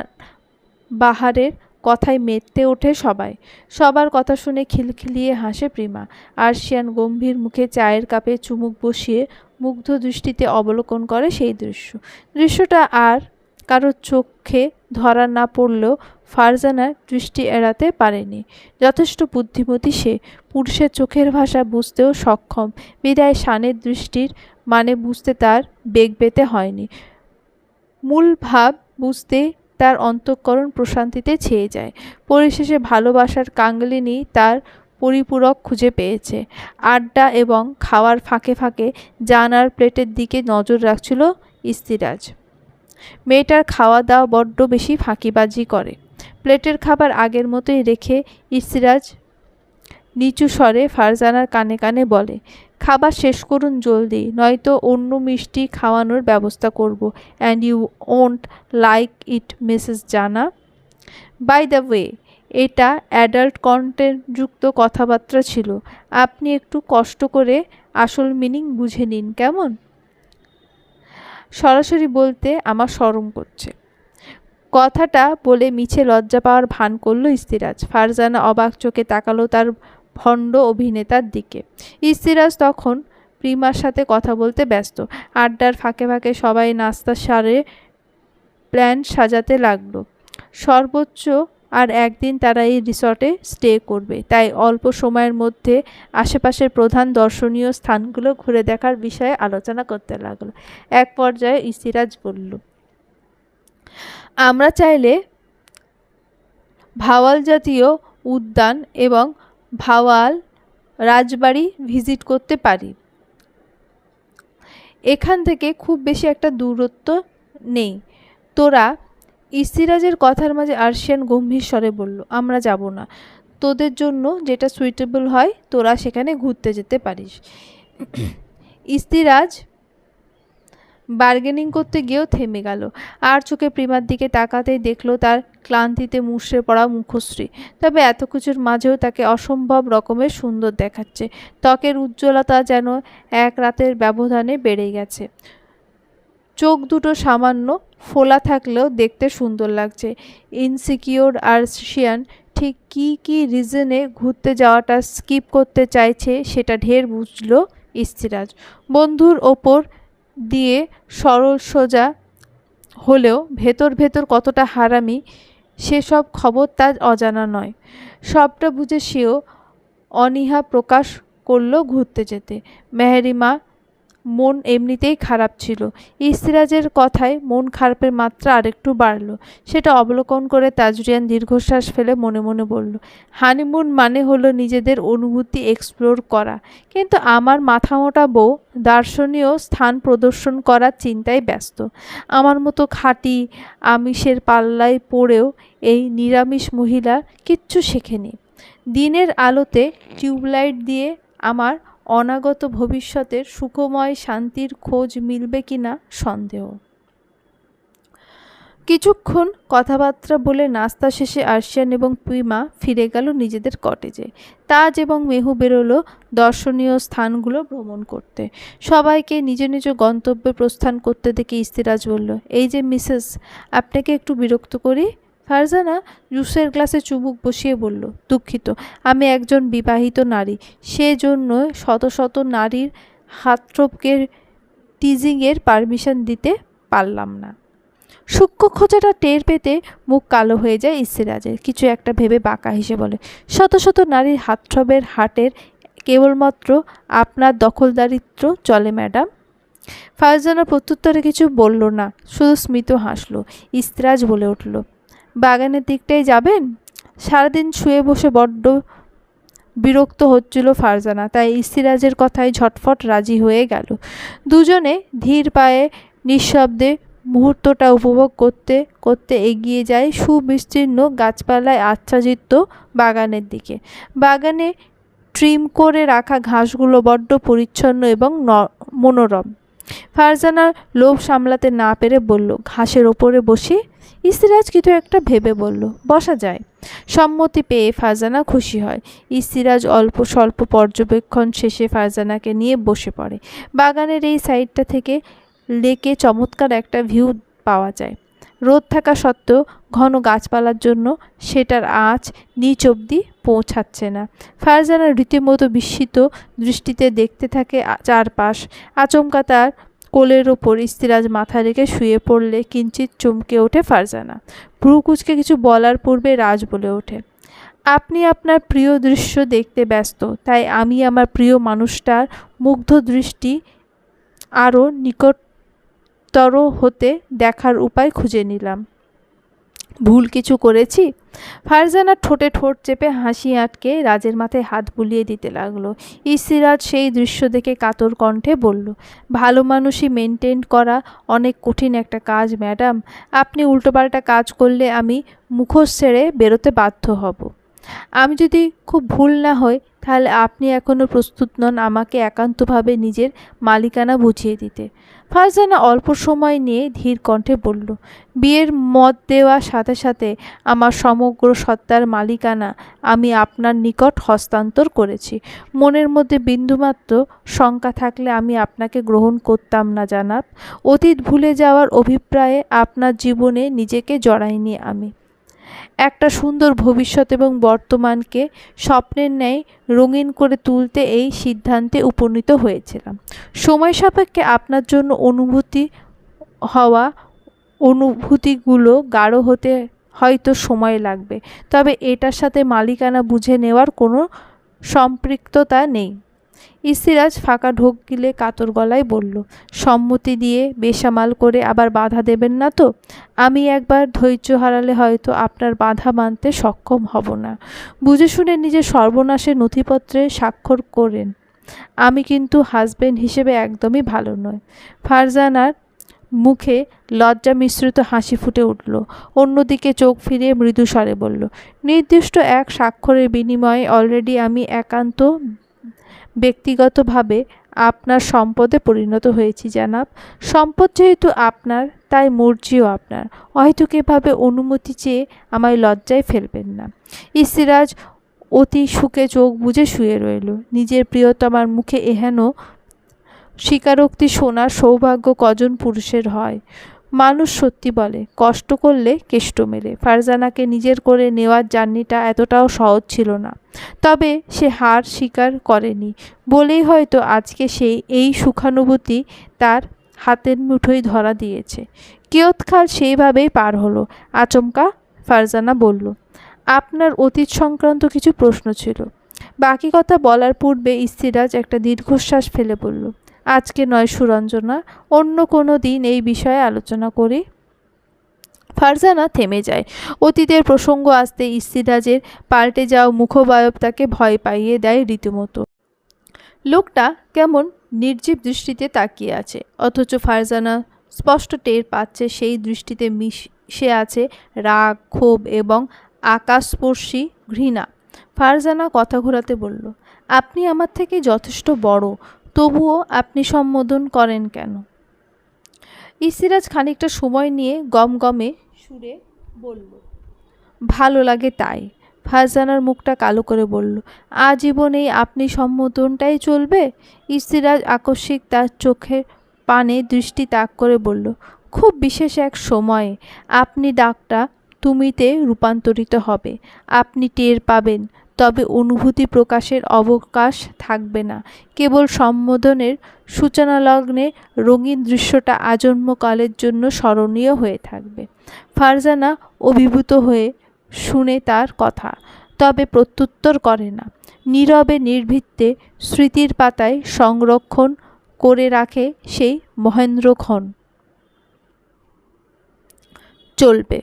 বাহারের কথায় মেতে ওঠে সবাই। সবার কথা শুনে খিলখিলিয়ে হাসে প্রিমা। আরশিয়ান গম্ভীর মুখে চায়ের কাপে চুমুক বসিয়ে মুগ্ধ দৃষ্টিতে অবলোকন করে সেই দৃশ্যটা আর কারোর চোখে ধরা না পড়লেও ফারজানার দৃষ্টি এড়াতে পারেনি। যথেষ্ট বুদ্ধিমতী সে, পুরুষের চোখের ভাষা বুঝতেও সক্ষম, বিদায় শানের দৃষ্টির মানে বুঝতে তার বেগ পেতে হয়নি। মূল ভাব বুঝতে তার অন্তঃকরণ প্রশান্তিতে ছেয়ে যায়। পরিশেষে ভালোবাসার কাঙ্গলিনী তার পরিপূরক খুঁজে পেয়েছে। আড্ডা এবং খাওয়ার ফাঁকে ফাঁকে জানার প্লেটের দিকে নজর রাখছিল ইস্তিরাজ। মেয়েটার খাওয়া দাওয়া বড্ড বেশি ফাঁকিবাজি করে। প্লেটের খাবার আগের মতোই রেখে ইস্তিরাজ নিচু স্বরে ফারজানার কানে কানে বলে, খাবার শেষ করুন জলদি, নয়তো অন্য মিষ্টি খাওয়ানোর ব্যবস্থা করব। And you won't like it Mrs Jana. By the way, এটা অ্যাডাল্ট কন্টেন্টযুক্ত কথাবার্তা ছিল। আপনি একটু কষ্ট করে আসল মিনিং বুঝে নিন কেমন। সরাসরি বলতে আমার শরম করছে। কথাটা বলে মিছে লজ্জা পাওয়ার ভান করল ইস্তিরাজ। ফারজানা অবাক চোখে তাকালো তার ভণ্ড অভিনেতার দিকে। ইস্তিরাজ তখন প্রিমার সাথে কথা বলতে ব্যস্ত। আড্ডার ফাঁকে ফাঁকে সবাই নাস্তা সারে প্ল্যান সাজাতে লাগলো। সর্বোচ্চ আর একদিন তারা এই রিসর্টে স্টে করবে, তাই অল্প সময়ের মধ্যে আশেপাশের প্রধান দর্শনীয় স্থানগুলো ঘুরে দেখার বিষয়ে আলোচনা করতে লাগলো। এক পর্যায়ে ইস্তিরাজ বলল, আমরা চাইলে ভাওয়াল জাতীয় উদ্যান এবং ভাওয়াল রাজবাড়ি ভিজিট করতে পারি। এখান থেকে খুব বেশি একটা দূরত্ব নেই। তোরা, ইস্তিরাজের কথার মাঝে আরশিয়ান গম্ভীর স্বরে বলল, আমরা যাব না। তোদের জন্য যেটা সুইটেবল হয় তোরা সেখানে ঘুরতে যেতে পারিস। ইস্তিরাজ বার্গেনিং করতে গিয়েও থেমে গেল। আর চোখে প্রিমার দিকে তাকাতেই দেখল তার ক্লান্তিতে মুষড়ে পড়া মুখশ্রী। তবে এত কিছুর মাঝেও তাকে অসম্ভব রকমের সুন্দর দেখাচ্ছে। ত্বকের উজ্জ্বলতা যেন এক রাতের ব্যবধানে বেড়ে গেছে। চোখ দুটো সামান্য ফোলা থাকলেও দেখতে সুন্দর লাগছে। ইনসিকিউর আরশিয়ান ঠিক কী রিজনে ঘুরতে যাওয়াটা স্কিপ করতে চাইছে সেটা ঢের বুঝল ইস্তিরাজ। বন্ধুর ওপর দিয়ে সরল সোজা হলেও ভেতর ভেতর কতটা হারামি সেসব খবর তার অজানা নয়। সবটা বুঝে সেও অনীহা প্রকাশ করল ঘুরতে যেতে। মেহেরিমা মন এমনিতেই খারাপ ছিল। ইসরাজের কথায় মন খারাপের মাত্রা আরেকটু বাড়ল। সেটা অবলোকন করে তাজরিয়ান দীর্ঘশ্বাস ফেলে মনে মনে বলল, হানিমুন মানে হলো নিজেদের অনুভূতি এক্সপ্লোর করা, কিন্তু আমার মাথামোটা বউ দার্শনীয় স্থান প্রদর্শন করার চিন্তায় ব্যস্ত। আমার মতো খাঁটি আমিষের পাল্লায় পড়েও এই নিরামিষ মহিলা কিচ্ছু শেখেনি। দিনের আলোতে টিউবলাইট দিয়ে আমার অনাগত ভবিষ্যতের সুখময় শান্তির খোঁজ মিলবে কিনা সন্দেহ। কিছুক্ষণ কথাবার্তা বলে নাস্তা শেষে আরশিয়ান এবং প্রিমা ফিরে গেল নিজেদের কটেজে। তাজ এবং মেহু বেরোলো দর্শনীয় স্থানগুলো ভ্রমণ করতে। সবাইকে নিজ নিজ গন্তব্যে প্রস্থান করতে দেখে ইস্তিরাজ বলল, এই যে মিসেস, আপনাকে একটু বিরক্ত করি? ফারজানা জুসের গ্লাসে চুমুক বসিয়ে বলল, দুঃখিত, আমি একজন বিবাহিত নারী, সেজন্য শত শত নারীর হাতরোপকে টিজিংয়ের পারমিশন দিতে পারলাম না। সূক্ষ্ম খোঁচাটা টের পেতে মুখ কালো হয়ে যায় ইস্তিরাজের। কিছু একটা ভেবে বাঁকা হেসে বলে, শত শত নারীর হাতরবের হাটের কেবলমাত্র আপনার দখলদারিত্ব চলে ম্যাডাম। ফারজানা প্রত্যুত্তরে কিছু বলল না, শুধু স্মিত হাসল। ইস্তিরাজ বলে উঠল, বাগানের দিকটাই যাবেন? সারাদিন শুয়ে বসে বড্ড বিরক্ত হচ্ছিল ফারজানা, তাই ইস্তিরাজের কথায় ঝটফট রাজি হয়ে গেল। দুজনে ধীর পায়ে নিঃশব্দে মুহূর্তটা উপভোগ করতে করতে এগিয়ে যায় সুবিস্তীর্ণ গাছপালায় আচ্ছাদিত বাগানের দিকে। বাগানে ট্রিম করে রাখা ঘাসগুলো বড্ড পরিচ্ছন্ন এবং মনোরম। ফারজানা লোভ সামলাতে না পেরে বলল, ঘাসের ওপরে বসি? ইস্তিরাজ কিছু একটা ভেবে বলল, বসা যায়। সম্মতি পেয়ে ফারজানা খুশি হয়। ইস্তিরাজ অল্প স্বল্প পর্যবেক্ষণ শেষে ফারজানাকে নিয়ে বসে পড়ে। বাগানের এই সাইডটা থেকে লেকে চমৎকার একটা ভিউ পাওয়া যায়। রোদ থাকা সত্ত্বেও ঘন গাছপালার জন্য সেটার আঁচ নিচ অবধি পৌঁছাচ্ছে না। ফারজানা রীতিমতো বিস্মিত দৃষ্টিতে দেখতে থাকে চারপাশ। আচমকা তার কোলের ওপর ইস্তিরাজ মাথা রেখে শুয়ে পড়লে কিঞ্চিত চমকে ওঠে ফারজানা। ভ্রু কুঁচকে কিছু বলার পূর্বে রাজ বলে ওঠে, আপনি আপনার প্রিয় দৃশ্য দেখতে ব্যস্ত, তাই আমি আমার প্রিয় মানুষটার মুগ্ধ দৃষ্টি আরও নিকটতর হতে দেখার উপায় খুঁজে নিলাম। ভুল কিছু করেছি? ফারজানা ঠোঁটে ঠোঁট চেপে হাসি আটকে রাজের মাথায় হাত বুলিয়ে দিতে লাগলো। ইস্তিরাজ সেই দৃশ্য দেখে কাতর কণ্ঠে বলল, ভালো মানুষই মেনটেন করা অনেক কঠিন একটা কাজ ম্যাডাম। আপনি উল্টোপাল্টা কাজ করলে আমি মুখোশ ছেড়ে বেরোতে বাধ্য হব। আমি যদি খুব ভুল না হই, তাহলে আপনি এখনও প্রস্তুত নন আমাকে একান্তভাবে নিজের মালিকানা বুঝিয়ে দিতে। ফারজানা অল্প সময় নিয়ে ধীর কণ্ঠে বলল, বিয়ের মত দেওয়ার সাথে সাথে আমার সমগ্র সত্তার মালিকানা আমি আপনার নিকট হস্তান্তর করেছি। মনের মধ্যে বিন্দুমাত্র শঙ্কা থাকলে আমি আপনাকে গ্রহণ করতাম না জানাব। অতীত ভুলে যাওয়ার অভিপ্রায়ে আপনার জীবনে নিজেকে জড়াইনি আমি। একটা সুন্দর ভবিষ্যৎ এবং বর্তমানকে স্বপ্নের ন্যায় রঙিন করে তুলতে এই সিদ্ধান্তে উপনীত হয়েছিলাম। সময় সাপেক্ষে আপনার জন্য অনুভূতিগুলো গাঢ় হতে হয়তো সময় লাগবে, তবে এটার সাথে মালিকানা বুঝে নেওয়ার কোনো সম্পৃক্ততা নেই। ইস্তিরাজ ফাঁকা ঢোক গিলে কাতর গলায় বলল, সম্মতি দিয়ে বেসামাল করে আবার বাধা দেবেন না তো? আমি একবার ধৈর্য হারালে হয়তো আপনার বাধা মানতে সক্ষম হব না। বুঝে শুনে নিজের সর্বনাশের নথিপত্রে স্বাক্ষর করেন। আমি কিন্তু হাজবেন্ড হিসেবে একদমই ভালো নয়। ফারজানার মুখে লজ্জা মিশ্রিত হাসি ফুটে উঠল। অন্যদিকে চোখ ফিরিয়ে মৃদু স্বরে বলল, নির্দিষ্ট এক স্বাক্ষরের বিনিময়ে অলরেডি আমি একান্ত ব্যক্তিগতভাবে আপনার সম্পদে পরিণত হয়েছি জানাব। সম্পদ যেহেতু আপনার, তাই মর্জিও আপনার। অহেতুকভাবে অনুমতি চেয়ে আমায় লজ্জায় ফেলবেন না। ইস্তিরাজ অতি সুখে চোখ বুজে শুয়ে রইল। নিজের প্রিয়তমার মুখে এহেন স্বীকারোক্তি শোনার সৌভাগ্য কজন পুরুষের হয়? মানুষ সত্যি বলে, কষ্ট করলে কেষ্ট মেলে। ফারজানাকে নিজের করে নেওয়ার জার্নিটা এতটাও সহজ ছিল না, তবে সে হার স্বীকার করেনি বলেই হয়তো আজকে এই সুখানুভূতি তার হাতের মুঠোয় ধরা দিয়েছে। কিয়ৎকাল সেইভাবেই পার হলো। আচমকা ফারজানা বলল, আপনার অতীত সংক্রান্ত কিছু প্রশ্ন ছিল। বাকি কথা বলার পূর্বে ইস্তিরাজ একটা দীর্ঘশ্বাস ফেলে বলল, আজকে নয় সুরঞ্জনা, অন্য কোনো দিন এই বিষয়ে আলোচনা করি। ফারজানা থেমে যায়। অতীতের প্রসঙ্গ আসতে ইস্তিরাজের পাল্টে যাওয়া মুখবায়ব তাকে ভয় পাইয়ে দেয় রীতিমতো। লোকটা কেমন নির্জীব দৃষ্টিতে তাকিয়ে আছে, অথচ ফারজানা স্পষ্ট টের পাচ্ছে সেই দৃষ্টিতে মিশে আছে রাগ, ক্ষোভ এবং আকাশস্পর্শী ঘৃণা। ফারজানা কথা ঘোরাতে বলল, আপনি আমার থেকে যথেষ্ট বড়, তবুও আপনি সম্বোধন করেন কেন? ইস্তিরাজ খানিকটা সময় নিয়ে গমগমে সুরে বলল, ভালো লাগে তাই। ফারজানার মুখটা কালো করে বলল, আজীবন এই আপনি সম্বোধনটাই চলবে? ইস্তিরাজ আকস্মিক তার চোখের পানে দৃষ্টি তাক করে বলল, খুব বিশেষ এক সময়ে আপনি ডাকটা তুমিতে রূপান্তরিত হবে। আপনি টের পাবেন, তবে অনুভূতি প্রকাশের অবকাশ থাকবে না। কেবল সম্বোধনের সূচনালগ্নে রঙিন দৃশ্যটা আজন্মকালের জন্য স্মরণীয় হয়ে থাকবে। ফারজানা অভিভূত হয়ে শুনে তার কথা, তবে প্রত্যুত্তর করে না। নীরবে নির্ভীতে স্মৃতির পাতায় সংরক্ষণ করে রাখে সেই মহেন্দ্রক্ষণ। চলবে।